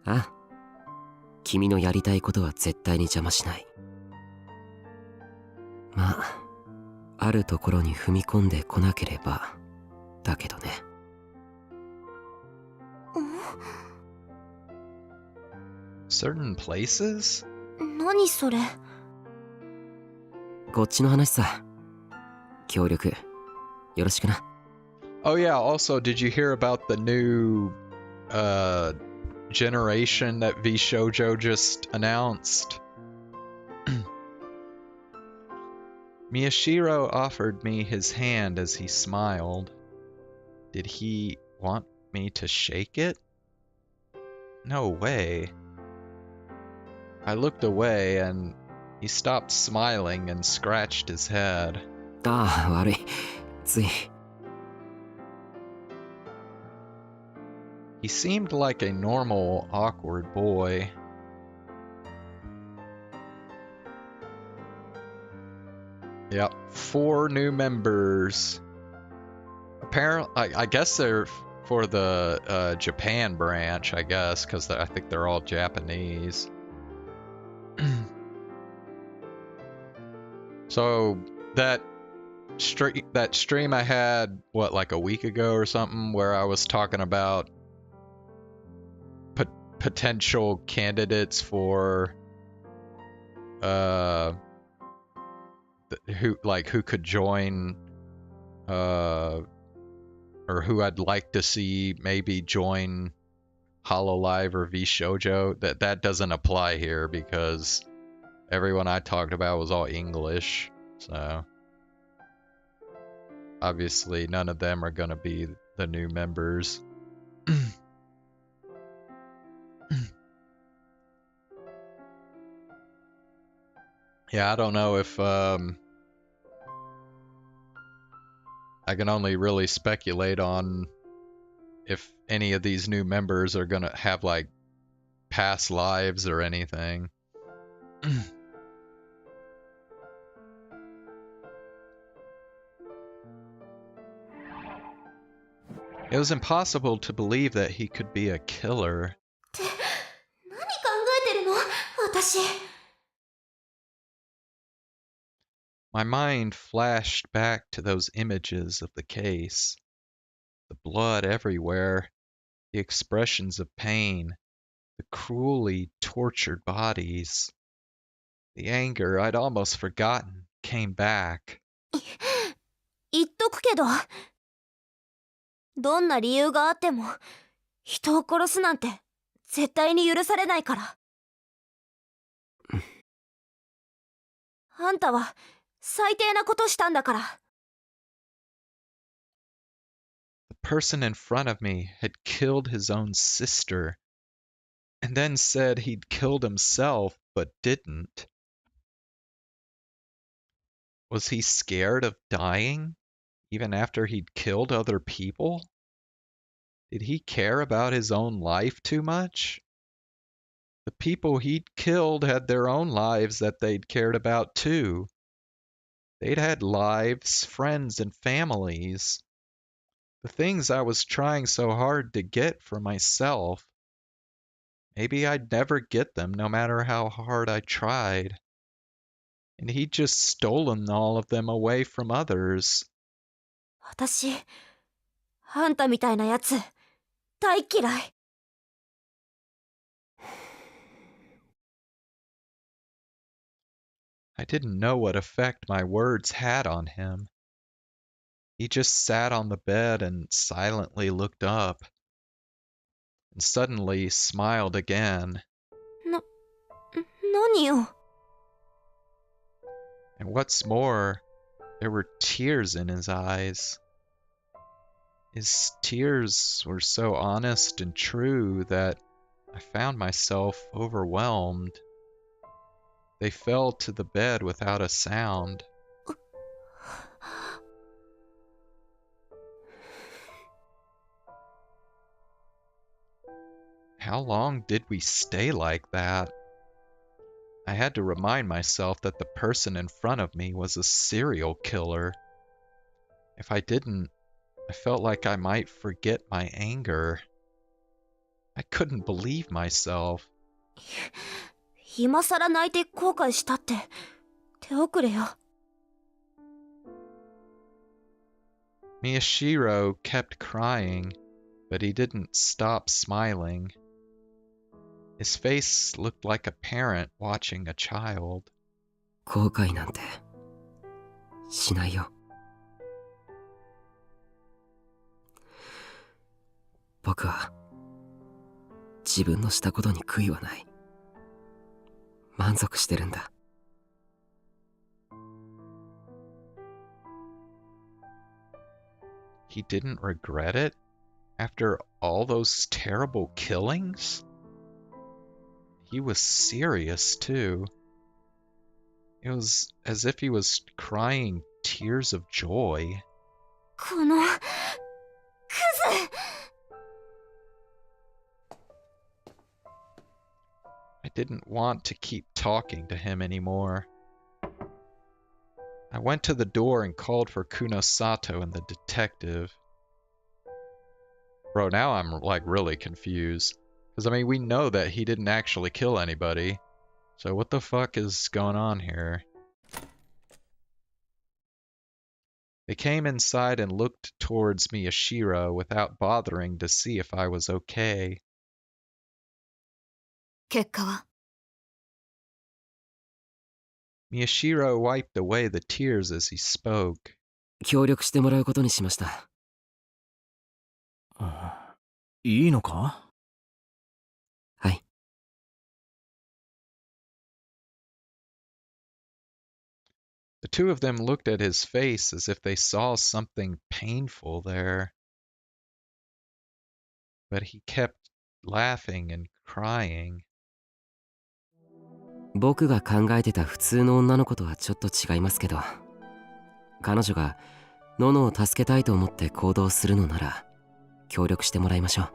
あ、君のやりたいことは絶対に邪魔しない。まあ、あるところに踏み込んでこなければだけどね。Certain places? 何それ？こっちの話さ。協力よろしくな。Oh yeah, also did you hear about the new generation that V Shoujo just announced? Miyashiro offered me his hand as he smiled. Did he want me to shake it? No way. I looked away and he stopped smiling and scratched his head. ああ、悪い。つい。He seemed like a normal, awkward boy. Yep, 4 new members. Apparently, I guess they're for the Japan branch, I guess, because I think they're all Japanese. So that stream I had, what, like a week ago or something, where I was talking about potential candidates for who could join or who I'd like to see maybe join Hololive or V Shoujo, that doesn't apply here because everyone I talked about was all English, so obviously none of them are gonna be the new members. Yeah, I don't know if I can only really speculate on if any of these new members are gonna have like past lives or anything. It was impossible to believe that he could be a killer. って何考えてるの？私。My mind flashed back to those images of the case. The blood everywhere, the expressions of pain, the cruelly tortured bodies. The anger I'd almost forgotten came back. 言っとくけど、どんな理由があっても人を殺すなんて絶対に許されないから。あんたは最低なことしたんだから。The person in front of me had killed his own sister, and then said he'd killed himself, but didn't. Was he scared of dying, even after he'd killed other people? Did he care about his own life too much? The people he'd killed had their own lives that they'd cared about too. They'd had lives, friends, and families. The things I was trying so hard to get for myself. Maybe I'd never get them no matter how hard I tried. And he'd just stolen all of them away from others. 私、あんたみたいなやつ、大嫌い。I didn't know what effect my words had on him. He just sat on the bed and silently looked up, and suddenly smiled again. 何よ。And what's more, there were tears in his eyes. His tears were so honest and true that I found myself overwhelmed. They fell to the bed without a sound. How long did we stay like that? I had to remind myself that the person in front of me was a serial killer. If I didn't, I felt like I might forget my anger. I couldn't believe myself. 今さら泣いて後悔したって、手遅れよ。Miyashiro kept crying, but he didn't stop smiling. His face looked like a parent watching a child. 後悔なんてしないよ。僕は自分のしたことに悔いはない。満足してるんだ。He didn't regret it? After all those terrible killings? He was serious, too. It was as if he was crying tears of joy. この、クズ！ I didn't want to keep talking to him anymore. I went to the door and called for Kunosato and the detective. Bro, now I'm like really confused. Because, I mean, we know that he didn't actually kill anybody. So what the fuck is going on here? They came inside and looked towards Miyashiro without bothering to see if I was okay. 結果は Miyashiro wiped away the tears as he spoke. 協力してもらうことにしました。いいのか？はい。The two of them looked at his face as if they saw something painful there. But he kept laughing and crying. 僕が考えてた普通の女の子とはちょっと違いますけど、彼女がノノを助けたいと思って行動するのなら協力してもらいましょう。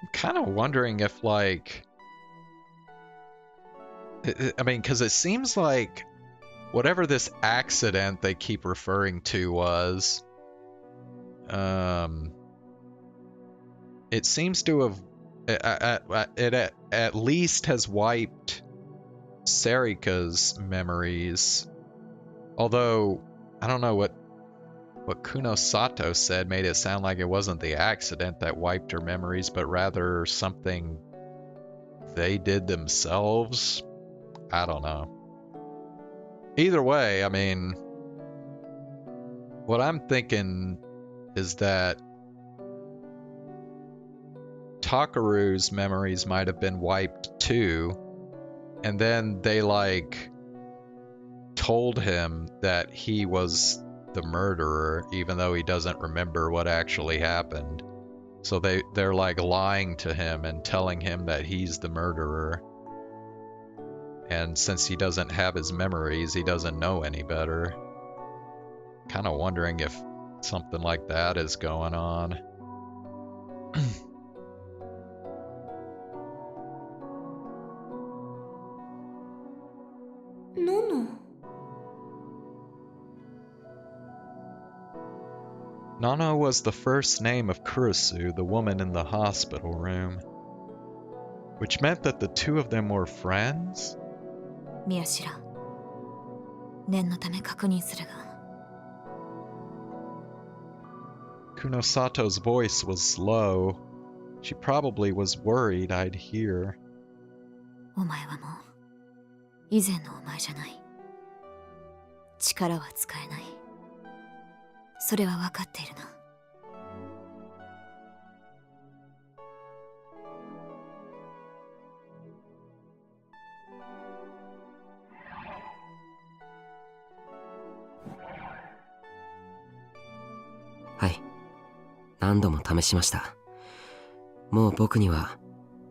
I'm kind of wondering if, like, I mean, because it seems like whatever this accident they keep referring to was, it seems to have, it at least has wiped Serika's memories. Although, I don't know what Kunosato said made it sound like it wasn't the accident that wiped her memories, but rather something they did themselves. I don't know. Either way, I mean, what I'm thinking is that Takaru's memories might have been wiped too, and then they like told him that he was the murderer even though he doesn't remember what actually happened. So they're like lying to him and telling him that he's the murderer. And since he doesn't have his memories, he doesn't know any better. Kind of wondering if something like that is going on. Nana was the first name of Kurisu, the woman in the hospital room. Which meant that the two of them were friends? 宮代、念のため確認するが。Kunosato's voice was low. She probably was worried I'd hear. お前はもう以前のお前じゃない。力は使えない。それは分かっているな。はい。何度も試しました。もう僕には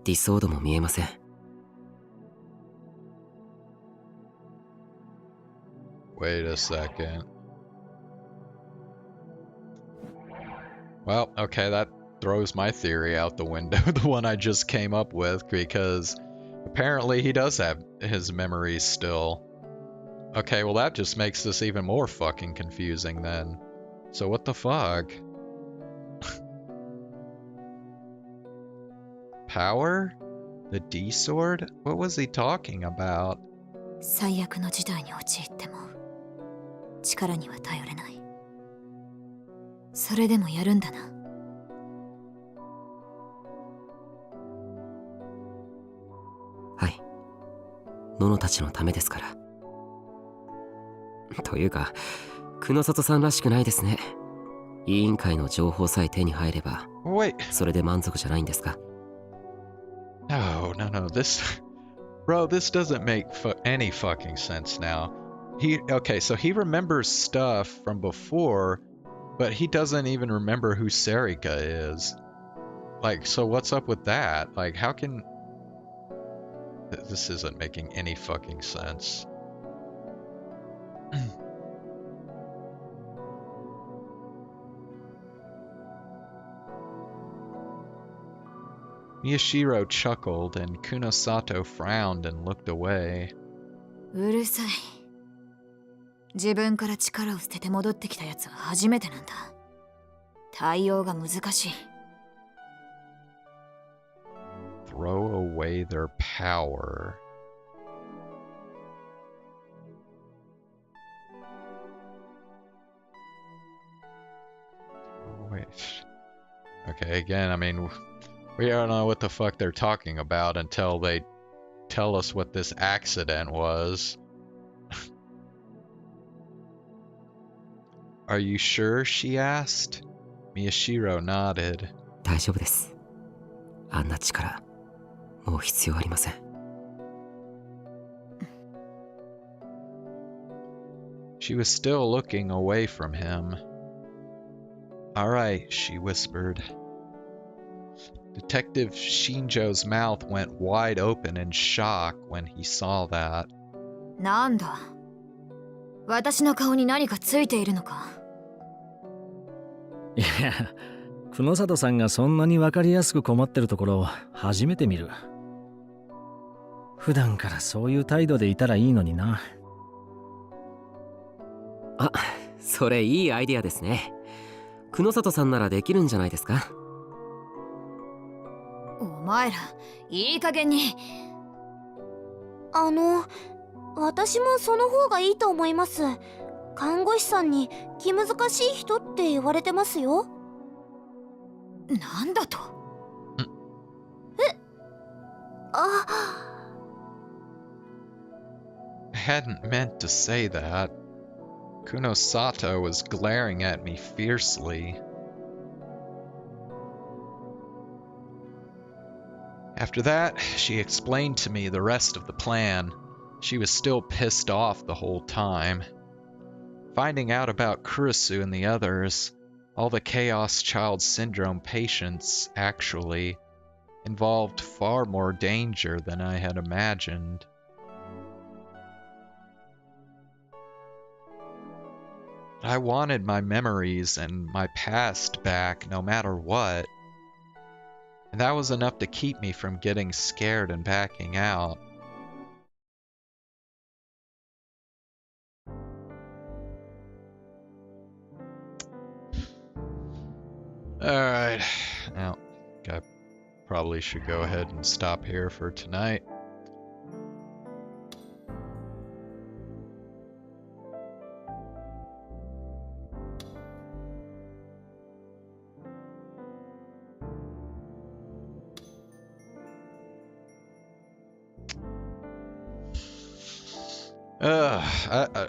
理想度も見えません。Wait a second. Well, okay, that throws my theory out the window, the one I just came up with, because apparently he does have his memories still. Okay, well that just makes this even more fucking confusing then. So what the fuck? Power? The D sword? What was he talking about? 最悪の事態に陥っても力には頼れない。それでもやるんだな。はい。ノノたちのためですから。というか、久野里さんらしくないですね。委員会の情報さえ手に入れば、それで満足じゃないんですか？ No, this... Bro, this doesn't make any fucking sense now. Okay, so he remembers stuff from before, but he doesn't even remember who Serika is. Like, so what's up with that? Like, how can... This isn't making any fucking sense. Miyashiro chuckled, and Kunosato frowned and looked away. うるさい。自分から力を捨てて戻ってきたやつは初めてなんだ。対応が難しい。Throw away their power. Wait. Okay, again, I mean, we don't know what the fuck they're talking about until they tell us what this accident was. Are you sure? She asked. Miyashiro nodded. 大丈夫です。あんな力、もう必要ありません。She was still looking away from him. All right, she whispered. Detective Shinjo's mouth went wide open in shock when he saw that. なんだ。私の顔に何かついているのか。いや、久野里さんがそんなに分かりやすく困ってるところを初めて見る。普段からそういう態度でいたらいいのにな。あ、それいいアイデアですね。久野里さんならできるんじゃないですか？お前ら、いい加減に。私もその方がいいと思います。看護師さんに気難しい人って言われてますよ。なんだと？あ、I hadn't meant to say that. Kunosato was glaring at me fiercely. After that, she explained to me the rest of the plan. She was still pissed off the whole time. Finding out about Kurisu and the others, all the Chaos Child Syndrome patients, actually, involved far more danger than I had imagined. I wanted my memories and my past back no matter what. And that was enough to keep me from getting scared and backing out. Alright. Now, I probably should go ahead and stop here for tonight.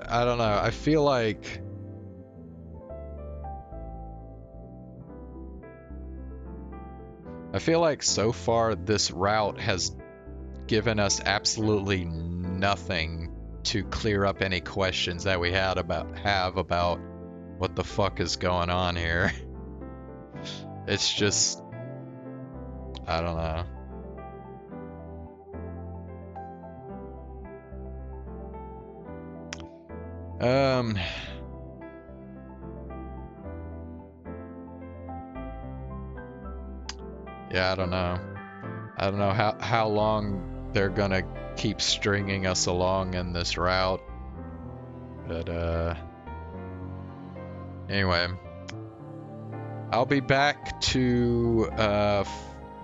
I don't know. I feel like so far this route has given us absolutely nothing to clear up any questions that we have about what the fuck is going on here. It's just, I don't know. Yeah, I don't know. I don't know how long they're gonna keep stringing us along in this route. But, anyway. I'll be back to,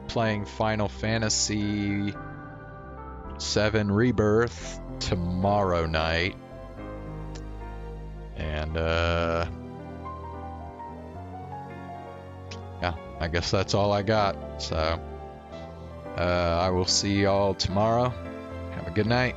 playing Final Fantasy VII Rebirth tomorrow night. And, yeah, I guess that's all I got. So, I will see y'all tomorrow. Have a good night.